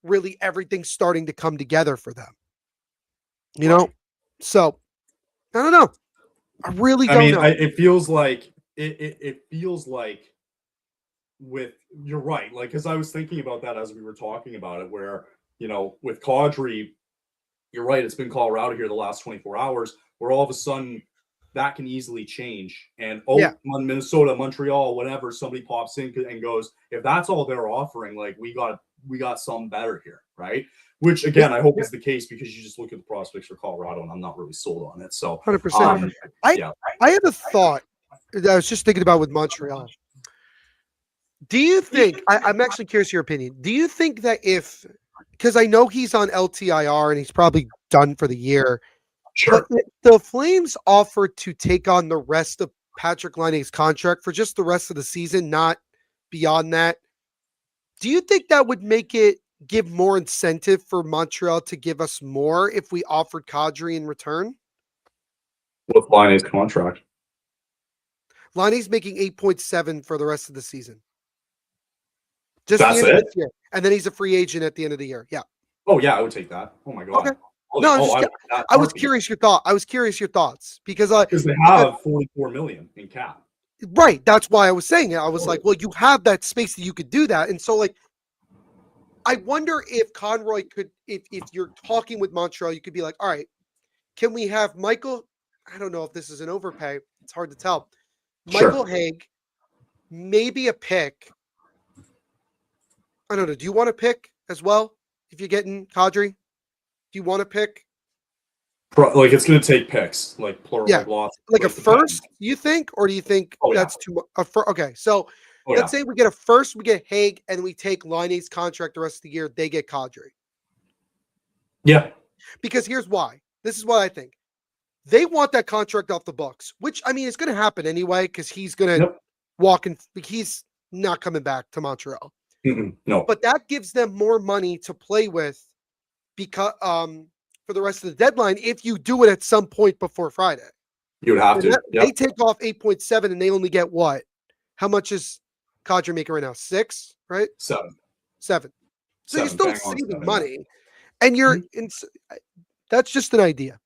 really everything's starting to come together for them. You know? So I don't know. I really don't know. It feels like it feels like you're right. Like, because I was thinking about that as we were talking about it, where with Kadri, you're right. It's been Colorado here the last 24 hours, where all of a sudden that can easily change. And Minnesota, Montreal, whatever, somebody pops in and goes, if that's all they're offering, like we got something better here, right? Which again, I hope is the case because you just look at the prospects for Colorado, and I'm not really sold on it. So 100%. I have a thought that I was just thinking about with Montreal. Do you think? I'm actually curious your opinion. Do you think that because I know he's on LTIR and he's probably done for the year. Sure. But the Flames offered to take on the rest of Patrick Laine's contract for just the rest of the season, not beyond that. Do you think that would make it give more incentive for Montreal to give us more if we offered Kadri in return? With Laine's contract. Laine's making 8.7 for the rest of the season. Just that's the end it? of this year. And then he's a free agent at the end of the year. Yeah. Oh, yeah, I would take that. Oh, my God. Okay. I was curious your thought. I was curious your thoughts because they have $44 million in cap. Right. That's why I was saying it. I was like, well, you have that space that you could do that. And so like, I wonder if Conroy could, if you're talking with Montreal, you could be like, all right, can we have Michael? I don't know if this is an overpay. It's hard to tell. Michael Haig, maybe a pick. I don't know. Do you want to pick as well if you're getting Kadri? Do you want to pick? Like it's going to take picks, like plural, yeah, lots. Like a first, you think, or do you think that's too much? Okay, so let's say we get a first, we get Haig, and we take Laine's contract the rest of the year. They get Kadri. Yeah. Because here's why. This is what I think. They want that contract off the books, which I mean is going to happen anyway because he's going to walk in. He's not coming back to Montreal. No. But that gives them more money to play with because for the rest of the deadline if you do it at some point before Friday. You would have to. They take off 8.7 and they only get what? How much is Kadri making right now? 6, right? 7. So you're still saving money. And that's just an idea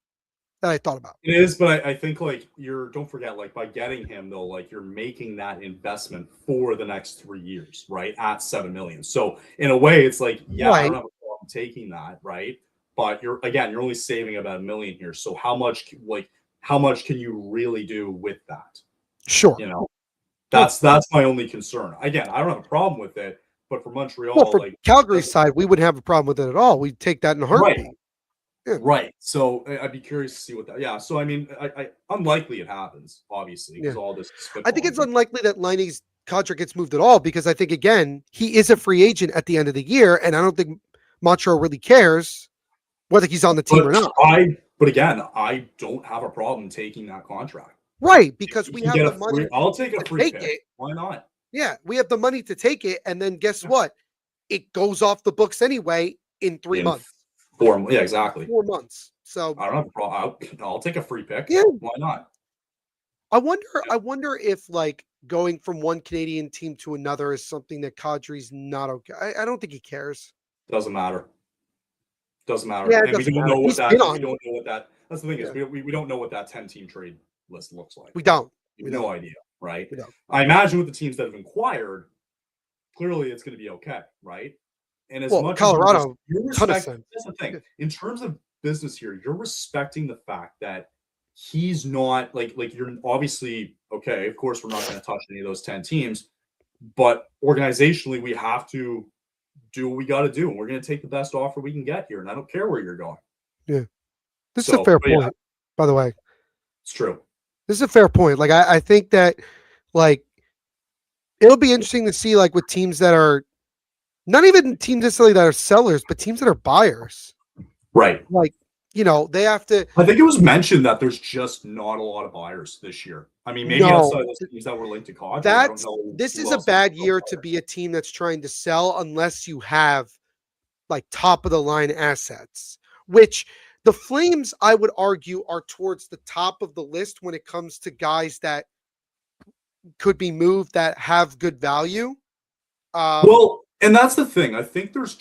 that I thought about. It is, but I think like don't forget, like by getting him though, like you're making that investment for the next 3 years, right? At $7 million. So in a way, it's like, I don't have a problem taking that, right? But you're only saving about $1 million here. So how much can you really do with that? Sure. That's my only concern. Again, I don't have a problem with it, but for Montreal, well, for Calgary's side, we wouldn't have a problem with it at all. We'd take that in a heartbeat. Right. Yeah. Right. So I'd be curious to see what that. Yeah. So I mean, I unlikely it happens, obviously, because all this. I think it's unlikely that Laine's Kadri gets moved at all, because I think, again, he is a free agent at the end of the year, and I don't think Montreal really cares whether he's on the team or not. But again, I don't have a problem taking that contract. Right, If because we we can have get the a money free, I'll take a to free take pick. it. Why not? Yeah, we have the money to take it, and then guess Yeah. what? It goes off the books anyway in 3 In months. 4, yeah, exactly. 4 months. So I don't have a problem. I'll take a free pick. yeah, Why not? I wonder. Yeah. I wonder if like going from one Canadian team to another is something that Kadri's not okay. I don't think he cares. Doesn't matter. Doesn't matter. Yeah, it And we doesn't don't matter. know what He's that. been And we on. don't know what that. That's the thing is Yeah, we don't know what that 10-team trade list looks like. we don't. We We have no don't. idea, right? We don't. I imagine with the teams that have inquired, clearly it's going to be okay, right? And as Well, much Colorado, as you're ton of respect, sense. that's the thing. Yeah. In terms of business here, you're respecting the fact that he's not like you're obviously okay. Of course, we're not going to touch any of those 10 teams, but organizationally, we have to do what we got to do, and we're going to take the best offer we can get here. And I don't care where you're going. Yeah, this is So, a fair but yeah, point. By the way, it's true. this is a fair point. Like I think that like it'll be interesting to see like with teams that are not even teams necessarily that are sellers, but teams that are buyers. Right. Like, they have to. I think it was mentioned that there's just not a lot of buyers this year. I mean, maybe No, outside of those teams that were linked to Kadri, I don't know. This who is a else bad is year to buyers. be a team that's trying to sell unless you have like top of the line assets, which the Flames, I would argue, are towards the top of the list when it comes to guys that could be moved that have good value. Well, and that's the thing. I think there's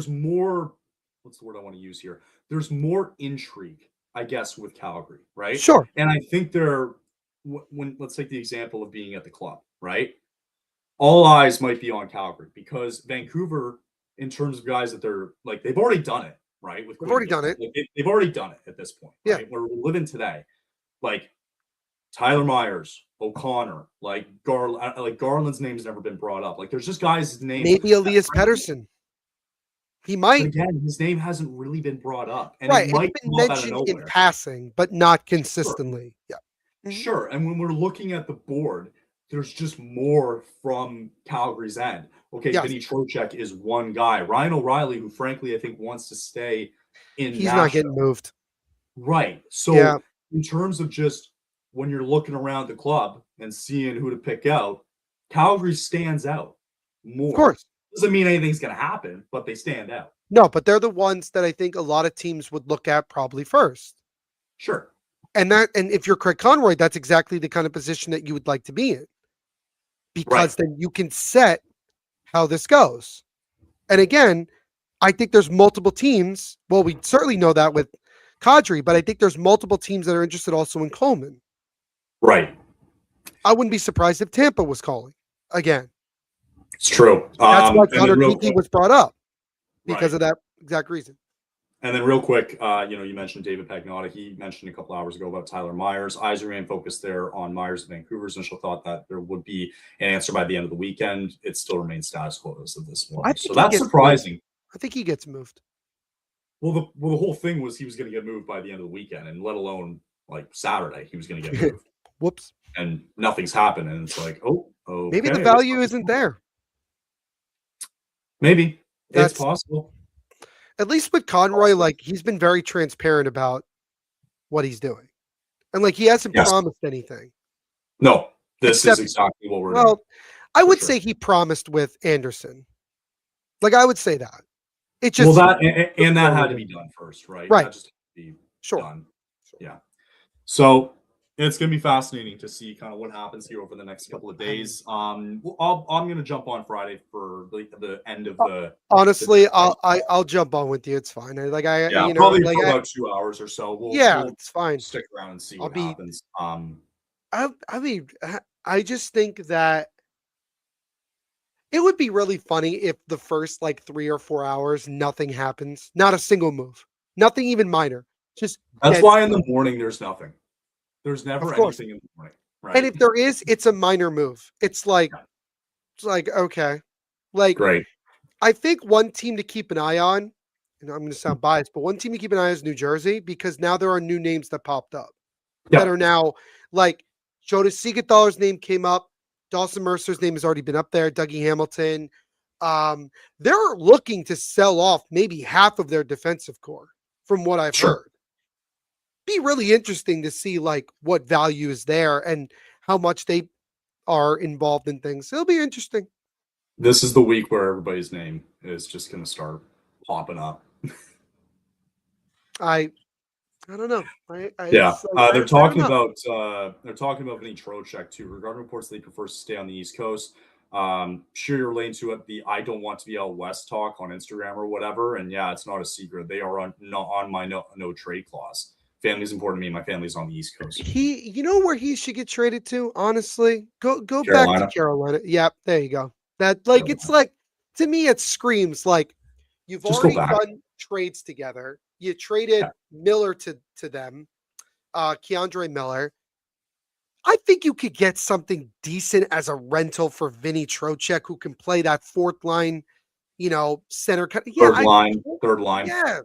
more. What's the word I want to use here? There's more intrigue, I guess, with Calgary, right? Sure. And I think when let's take the example of being at the club, right? All eyes might be on Calgary because Vancouver, in terms of guys that they're like, they've already done it, right? They've already done it. Like, they've already done it at this point, right? Yeah. Where we're living today, like Tyler Myers, O'Connor, like Garland's name's never been brought up. Like there's just guys' names. Maybe Elias Pettersson. He might. But again, his name hasn't really been brought up, and Right. it might It's been come up out of mentioned in nowhere. passing, but not consistently. Sure. Yeah. Sure. And when we're looking at the board, there's just more from Calgary's end. Okay, Yes. Vinny Trocheck is one guy. Ryan O'Reilly, who frankly I think wants to stay in He's Nashville. not getting moved. Right. So Yeah. in terms of just when you're looking around the club and seeing who to pick out, Calgary stands out more. Of course. Doesn't mean anything's going to happen, but they stand out. No, but they're the ones that I think a lot of teams would look at probably first. Sure. And if you're Craig Conroy, that's exactly the kind of position that you would like to be in. Because then you can set how this goes. And again, I think there's multiple teams. Well, we certainly know that with Kadri, but I think there's multiple teams that are interested also in Coleman. Right. I wouldn't be surprised if Tampa was calling again. It's true. That's why Connor Geeky was brought up because of that exact reason. And then real quick, you mentioned David Pagnotta. He mentioned a couple hours ago about Tyler Myers. Eyes remain focused there on Myers and Vancouver's initial thought that there would be an answer by the end of the weekend. It still remains status quo as of this morning. So that's surprising. Moved. I think he gets moved. Well, the whole thing was he was going to get moved by the end of the weekend, and let alone like Saturday, he was going to get moved. Whoops. And nothing's happened. And it's like, okay, maybe the value isn't there. Maybe. It's possible. At least with Conroy, like he's been very transparent about what he's doing. And like he hasn't promised anything. No, this is exactly what we're doing. Well, I would say he promised with Anderson. Like I would say that. It just that had to be done first, right? Right. That just had to be done. Sure. Yeah. So it's going to be fascinating to see kind of what happens here over the next couple of days. I'm going to jump on Friday for the end of the. Honestly, I'll jump on with you. It's fine. Probably for about 2 hours or so. We'll it's fine. Stick around and see what happens. I just think that it would be really funny if the first 3 or 4 hours nothing happens, not a single move, nothing even minor. Just that's why in the morning there's nothing. There's never anything in the morning, right? And if there is, it's a minor move. It's like okay, great. I think one team to keep an eye on, and I'm going to sound biased, but one team to keep an eye on is New Jersey because now there are new names that popped up that are now Jonas Siegenthaler's name came up. Dawson Mercer's name has already been up there. Dougie Hamilton. They're looking to sell off maybe half of their defensive core, from what I've heard. Be really interesting to see like what value is there and how much they are involved in things. It'll be interesting. This is the week where everybody's name is just going to start popping up. I don't know. They're talking about Vinny Trocheck too. Regarding reports that he prefers to stay on the East Coast. Sure, you're relating to it. The I don't want to be out west talk on Instagram or whatever. And yeah, it's not a secret. They are on my no trade clause. Family's important to me. My family's on the East Coast. You know where he should get traded to? Honestly, go Carolina. Back to Carolina. Yep, there you go. That like Carolina. It's like to me, it screams like you've just already done trades together. You traded Miller to them, Keandre Miller. I think you could get something decent as a rental for Vinny Trocheck, who can play that fourth line, center. Yeah, third line. Yeah,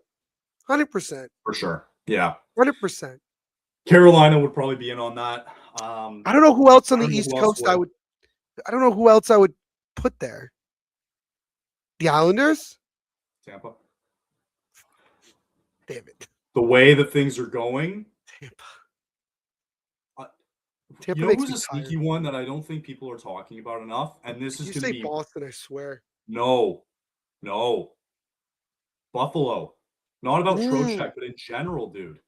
100%. For sure. Yeah. 100%. Carolina would probably be in on that. I don't know who else on the East Coast I don't know who else I would put there. The Islanders? Tampa. Damn it. The way that things are going. Tampa you know who's a sneaky one that I don't think people are talking about enough? And this is going to be Boston, I swear. No. Buffalo. Not about Trocheck, but in general, dude.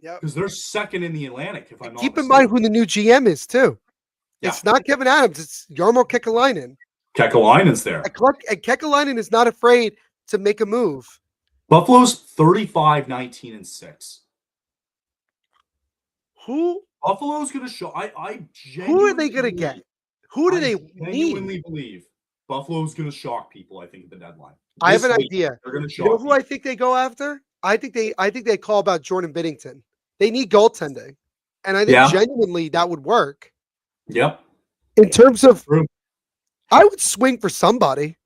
Yeah. Because they're second in the Atlantic, if I'm not Keep in mind who the new GM is, too. Yeah. It's not Kevin Adams. It's Jarmo Kekalainen. Kekalainen's there. And Kekalainen is not afraid to make a move. Buffalo's 35-19-6. Who? Buffalo's going to show. Who are they going to get? Who do they need? I genuinely believe Buffalo's going to shock people, I think, at the deadline. I have an idea. They're going to shock you know who I think they go after? I think they call about Jordan Binnington. They need goaltending. And I think genuinely that would work. Yep. In terms of, I would swing for somebody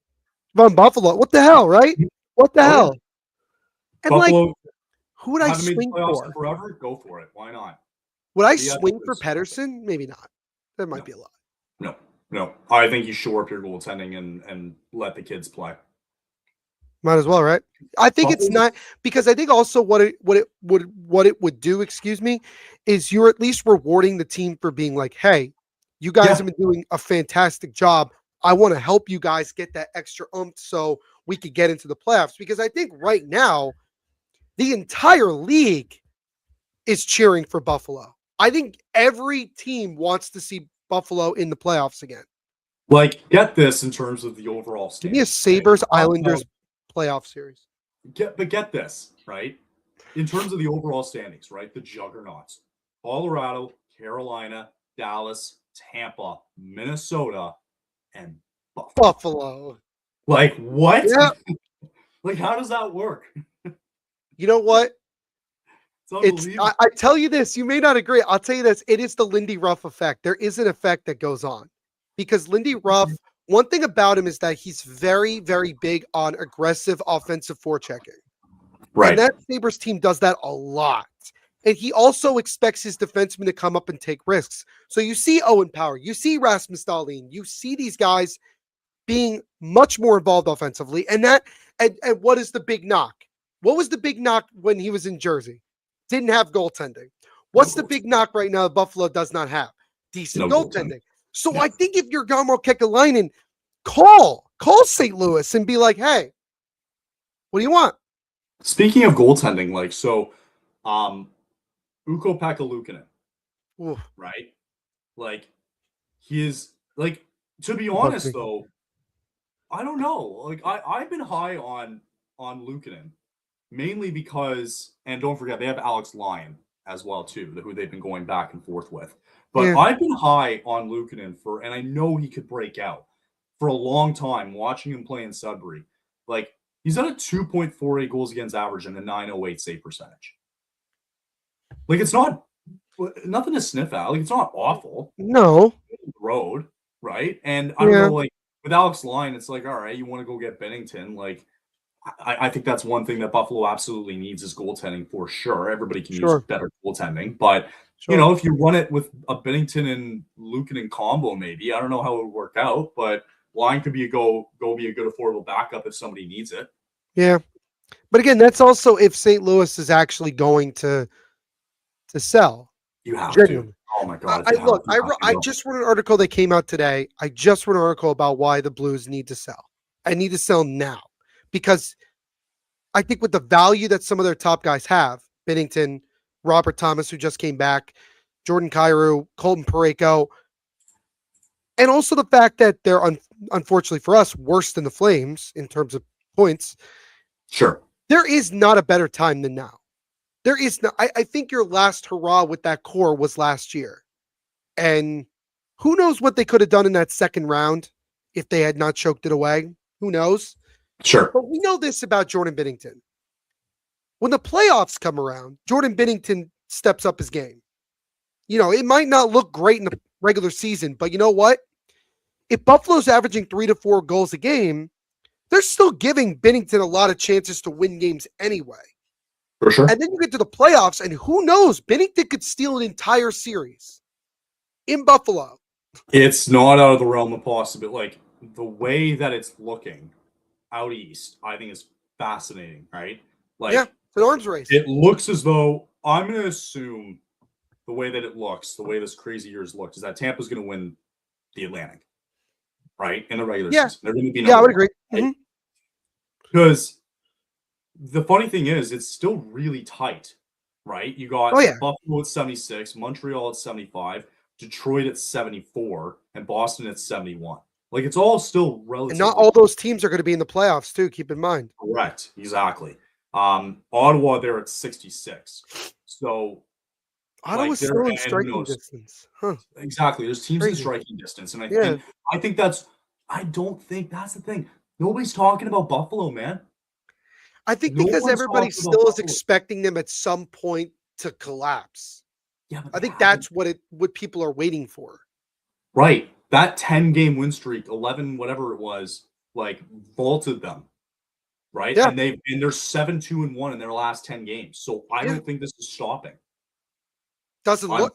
from Buffalo. What the hell, right? What the hell? And Buffalo, who would I swing for? Forever? Go for it. Why not? Would I swing for Pettersson? Maybe not. That might be a lot. No. I think you shore up your goaltending and let the kids play. Might as well, right? I think it's not, because I think also what it would do, is you're at least rewarding the team for being like, hey, you guys have been doing a fantastic job. I want to help you guys get that extra oomph so we could get into the playoffs. Because I think right now, the entire league is cheering for Buffalo. I think every team wants to see Buffalo in the playoffs again. Like, get this in terms of the overall standings. Give me a Sabres Islanders playoff series. Get this, right? In terms of the overall standings, right? The juggernauts. Colorado, Carolina, Dallas, Tampa, Minnesota, and Buffalo. Like, what? Yeah. Like, how does that work? You know what? It's I tell you this, you may not agree. I'll tell you this. It is the Lindy Ruff effect. There is an effect that goes on because Lindy Ruff, one thing about him is that he's very, very big on aggressive offensive forechecking. Right. And that Sabres team does that a lot. And he also expects his defensemen to come up and take risks. So you see Owen Power, you see Rasmus Dahlin, you see these guys being much more involved offensively. And what is the big knock? What was the big knock when he was in Jersey? Didn't have goaltending. What's the big knock right now Buffalo does not have? Decent goaltending. So I think if you're Jarmo Kekalainen, call St. Louis and be like, hey, what do you want? Speaking of goaltending, Ukko-Pekka Luukkonen, right? Like, he is, like, to be honest, though, I don't know. Like, I've been high on Luukkonen, mainly because, and don't forget, they have Alex Lyon as well, too, who they've been going back and forth with. But I've been high on Luukkonen and I know he could break out for a long time, watching him play in Sudbury. Like, he's at a 2.48 goals against average and a 908 save percentage. Like, it's not nothing to sniff at. Like, it's not awful. No. Road, right? And I don't know, like, with Alex Lyon, it's like, all right, you want to go get Bennington. Like, I think that's one thing that Buffalo absolutely needs is goaltending for sure. Everybody can use Sure, better goaltending, but sure. if you run it with a Binnington and Luukkonen combo, maybe I don't know how it would work out, but line could be a go be a good affordable backup if somebody needs it. Yeah. But again, that's also if St. Louis is actually going to sell. You have to. Genuinely. Oh my God, I you have look, to. You have to I go. just wrote an article that came out today. I just wrote an article about why the Blues need to sell. I need to sell now because I think with the value that some of their top guys have, Binnington, Robert Thomas, who just came back, Jordan Kyrou, Colton Parayko, and also the fact that they're unfortunately for us worse than the Flames in terms of points. Sure. There is not a better time than now. There is no. I think your last hurrah with that core was last year, and who knows what they could have done in that second round if they had not choked it away. Who knows? Sure. But we know this about Jordan Binnington. When the playoffs come around, Jordan Binnington steps up his game. You know, it might not look great in the regular season, but you know what? If Buffalo's averaging 3 to 4 goals a game, they're still giving Binnington a lot of chances to win games anyway. For sure. And then you get to the playoffs, and who knows? Binnington could steal an entire series in Buffalo. It's not out of the realm of possibility. Like the way that it's looking out east, I think is fascinating, right? Like, yeah, it's an arms race. It looks as though I'm going to assume the way that it looks, the way this crazy year's looked, is that Tampa's going to win the Atlantic, right? In the regular season. They're going to be I would agree. Because the funny thing is, it's still really tight, right? You got Buffalo at 76, Montreal at 75, Detroit at 74, and Boston at 71. Like, it's all still relatively. And not all those teams are going to be in the playoffs, too. Keep in mind. Correct. Exactly. Ottawa, they're at 66. So Ottawa's still in striking distance. Huh. Exactly. There's teams in striking distance. And I think I don't think that's the thing. Nobody's talking about Buffalo, man. I think because everybody still is expecting them at some point to collapse. Yeah, I think that's what people are waiting for. Right. That 10-game win streak, 11, whatever it was, like vaulted them. Right. Yeah. And they're 7-2-1 in their last 10 games. So I don't think this is stopping. I'm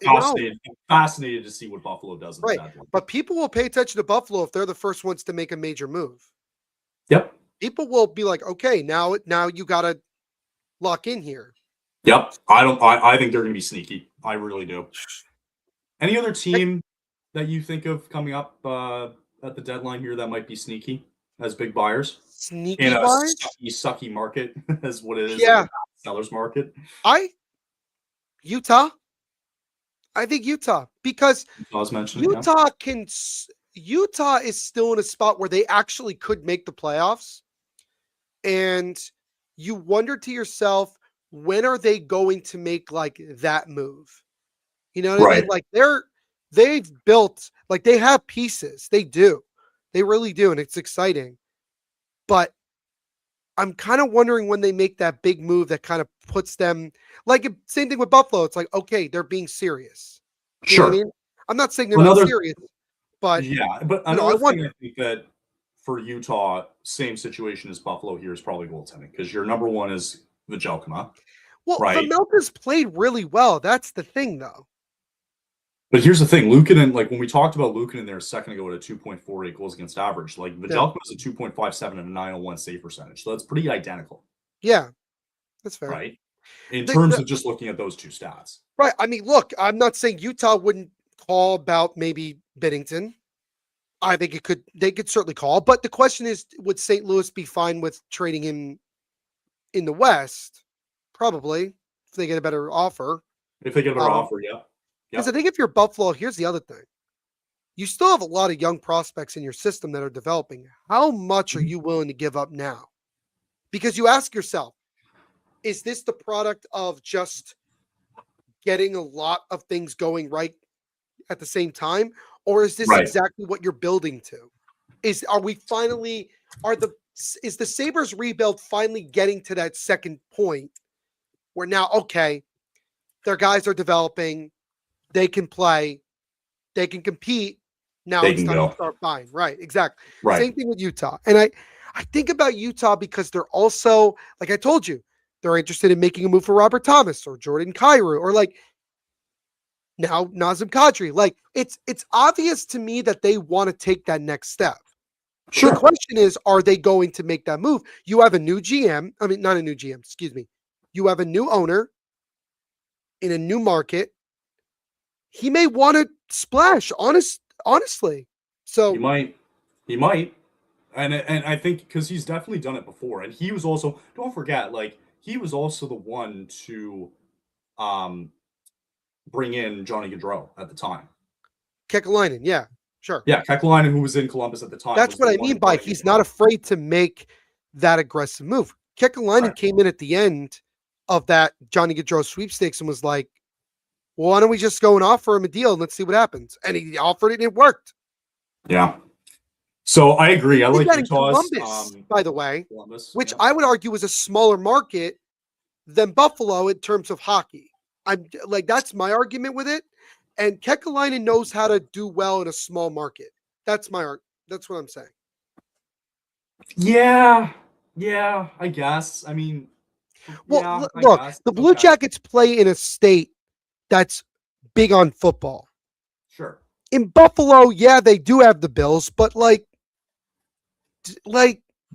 fascinated to see what Buffalo does. Right. But people will pay attention to Buffalo if they're the first ones to make a major move. Yep. People will be like, okay, now you got to lock in here. Yep. I think they're going to be sneaky. I really do. Any other team that you think of coming up at the deadline here that might be sneaky as big buyers? Sneaky in a buyers? sucky market as what it is. Yeah. Like a seller's market. Utah. I think Utah because Utah is still in a spot where they actually could make the playoffs. And you wonder to yourself, when are they going to make like that move? You know what I mean? Like they've built, like they have pieces. They do. They really do. And it's exciting. But I'm kind of wondering when they make that big move that kind of puts them like same thing with Buffalo. It's like, okay, they're being serious. You know what I mean? I'm not saying they're not serious, but but another thing I think that for Utah, same situation as Buffalo here is probably goaltending because your number one is Vejelkama. Well, Vermelka's played really well. That's the thing, though. But here's the thing, Luukkonen, like when we talked about Luukkonen there a second ago at a 2.48 goals against average, like Vejelkama is a 2.57 and a 901 save percentage. So that's pretty identical. Yeah, that's fair. Right? In terms of just looking at those two stats. Right. I mean, look, I'm not saying Utah wouldn't call about maybe Binnington. I think they could certainly call. But the question is, would St. Louis be fine with trading him in the West? Probably, if they get a better offer. If they get a better offer, yeah. Because I think if you're Buffalo, here's the other thing. You still have a lot of young prospects in your system that are developing. How much are you willing to give up now? Because you ask yourself, is this the product of just getting a lot of things going right at the same time? Or is this exactly what you're building to? Is the Sabres rebuild finally getting to that second point where now, okay, their guys are developing, they can play, they can compete. Now it's time to start buying. Right, exactly. Right. Same thing with Utah. And I think about Utah because they're also, like I told you, they're interested in making a move for Robert Thomas or Jordan Kyrou or like now Nazem Kadri. Like it's obvious to me that they want to take that next step. Sure. The question is, are they going to make that move? You have a new GM. I mean, not a new GM, excuse me. You have a new owner in a new market. He may want to splash, honestly. So He might. He might. And I think because he's definitely done it before. And he was also, don't forget, like, he was also the one to bring in Johnny Gaudreau at the time. Kekalainen, yeah, sure. Yeah, Kekalainen, who was in Columbus at the time. That's what I mean by he's not afraid to make that aggressive move. Kekalainen came in at the end of that Johnny Gaudreau sweepstakes and was like, well, why don't we just go and offer him a deal and let's see what happens? And he offered it and it worked. Yeah. So I agree. I like Utah's, Columbus, by the way, which yeah. I would argue is a smaller market than Buffalo in terms of hockey. I'm like, that's my argument with it. And Kekalainen knows how to do well in a small market. That's what I'm saying. Yeah, I guess. I mean, well, look, the Blue Jackets play in a state that's big on football. Sure. In Buffalo, yeah, they do have the Bills, but like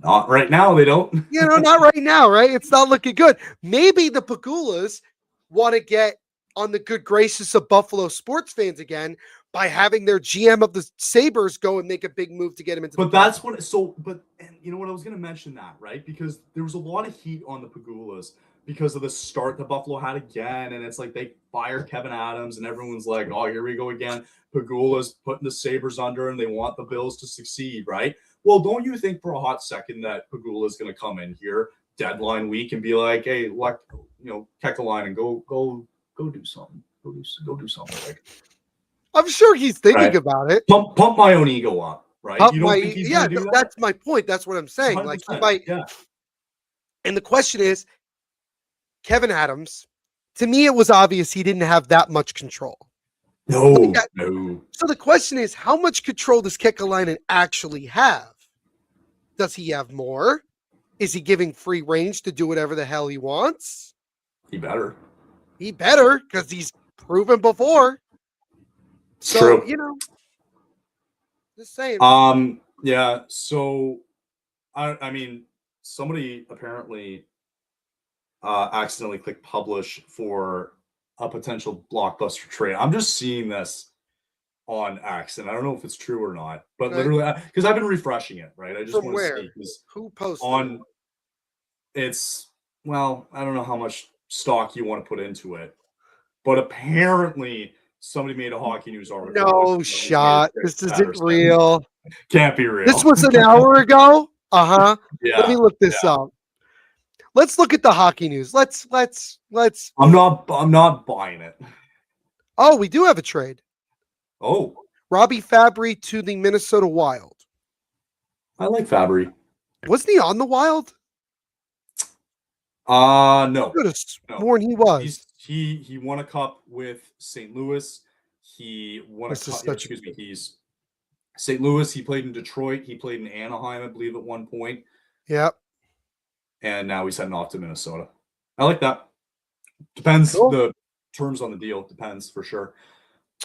not right now. They don't. Not right now, right? It's not looking good. Maybe the Pagulas want to get on the good graces of Buffalo sports fans again by having their GM of the Sabres go and make a big move to get him into. But that's what. So, but and you know what? I was going to mention that, right? Because there was a lot of heat on the Pagulas because of the start that Buffalo had again, and it's like they fired Kevin Adams, and everyone's like, "Oh, here we go again." Pagulas putting the Sabres under, and they want the Bills to succeed, right? Well, don't you think for a hot second that Pagula is going to come in here deadline week and be like, "Hey, Kekalainen, go do something, go do something." Like, I'm sure he's thinking about it. Pump my own ego up, right? You don't think he's going to do that? That's my point. That's what I'm saying. Like he might. Yeah. And the question is, Kevin Adams. To me, it was obvious he didn't have that much control. No. So the question is, how much control does Kekalainen actually have? Does he have more? Is he giving free range to do whatever the hell he wants? He better. He better, because he's proven before. So, true. Just saying. Yeah. So, I mean, somebody apparently accidentally clicked publish for a potential blockbuster trade. I'm just seeing this on X, and I don't know if it's true or not, but literally, because I've been refreshing it, right? I just want to see who posted on. It's I don't know how much stock you want to put into it, but apparently somebody made a Hockey News article. No shot. This isn't real. Can't be real. This was an hour ago. Yeah. Let me look this up. Let's look at the Hockey News. Let's. I'm not buying it. Oh, we do have a trade. Oh, Robbie Fabry to the Minnesota Wild. I like Fabry. Wasn't he on the Wild? No. Could have sworn he was. He won a cup with St. Louis. He won a cup. He's St. Louis. He played in Detroit. He played in Anaheim, I believe, at one point. Yep. And now he's heading off to Minnesota. I like that. Depends. Cool. The terms on the deal depends for sure.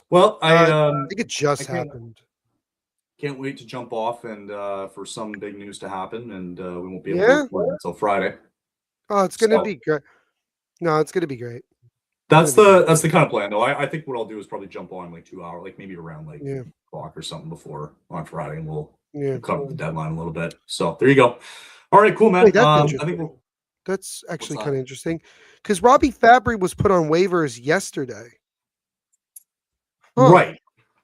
Well, I think it just happened. Can't wait to jump off and for some big news to happen, and we won't be able to record until Friday. Oh, it's gonna be great. No, it's gonna be great. That's the kind of plan, though. I think what I'll do is probably jump on like 2 hours, like maybe around like 2 o'clock or something before on Friday, and we'll cover the deadline a little bit. So there you go. All right, cool, man. Wait, that's actually kind of interesting because Robbie Fabry was put on waivers yesterday. Right.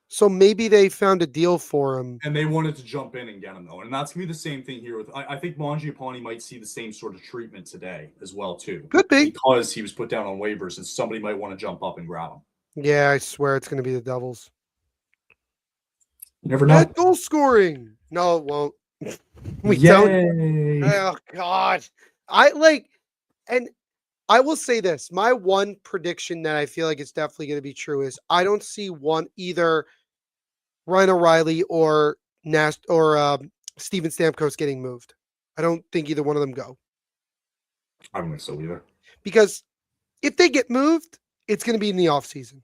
So maybe they found a deal for him. And they wanted to jump in and get him, though. And that's going to be the same thing here. With I think Mangiapane might see the same sort of treatment today as well, too. Could be. Because he was put down on waivers and somebody might want to jump up and grab him. Yeah, I swear it's going to be the Devils. You never know. Goal scoring. No, it won't. We don't. Oh, God. And I will say this. My one prediction that I feel like it's definitely going to be true is I don't see either Ryan O'Reilly or Steven Stamkos getting moved. I don't think either one of them go. I don't think so either. Because if they get moved, it's going to be in the offseason.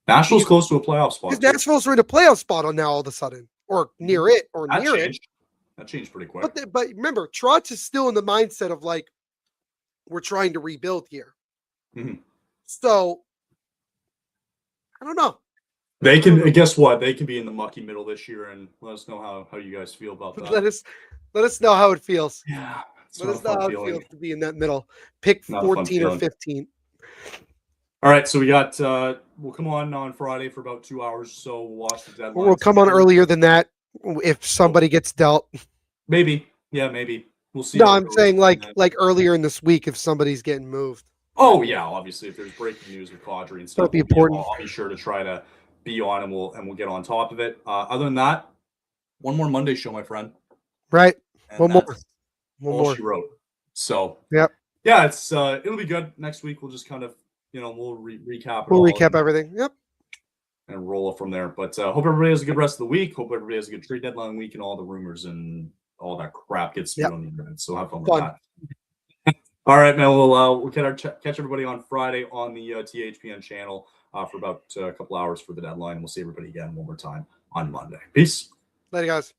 Nashville's close to a playoff spot. Because Nashville's in a playoff spot on now all of a sudden, or near it, or that near changed. it. That changed pretty quick. But remember, Trotz is still in the mindset of like, we're trying to rebuild here. Mm-hmm. So, I don't know. They can guess what? They can be in the mucky middle this year, and let us know how you guys feel about that. Let us know how it feels. Yeah, let us know how it feels to be in that middle. Pick 14 or 15. All right, so we got. We'll come on Friday for about 2 hours, so we'll watch the deadline. We'll come on earlier than that if somebody gets dealt. Maybe, yeah, maybe we'll see. No, I'm saying like earlier in this week if somebody's getting moved. Oh yeah, obviously if there's breaking news with Kadri and stuff, that'd be important. I'll be sure to try to be on and we'll get on top of it. Other than that, one more Monday show, my friend. Right. One more. She wrote. So yeah, it's it'll be good. Next week we'll just kind of we'll recap. We'll recap everything. Yep. And roll it from there. But hope everybody has a good rest of the week. Hope everybody has a good trade deadline week and all the rumors and all that crap gets spewed on the internet. So have fun with that. All right, man. We'll catch everybody on Friday on the THPN channel for about a couple hours for the deadline. We'll see everybody again one more time on Monday. Peace. Later, guys.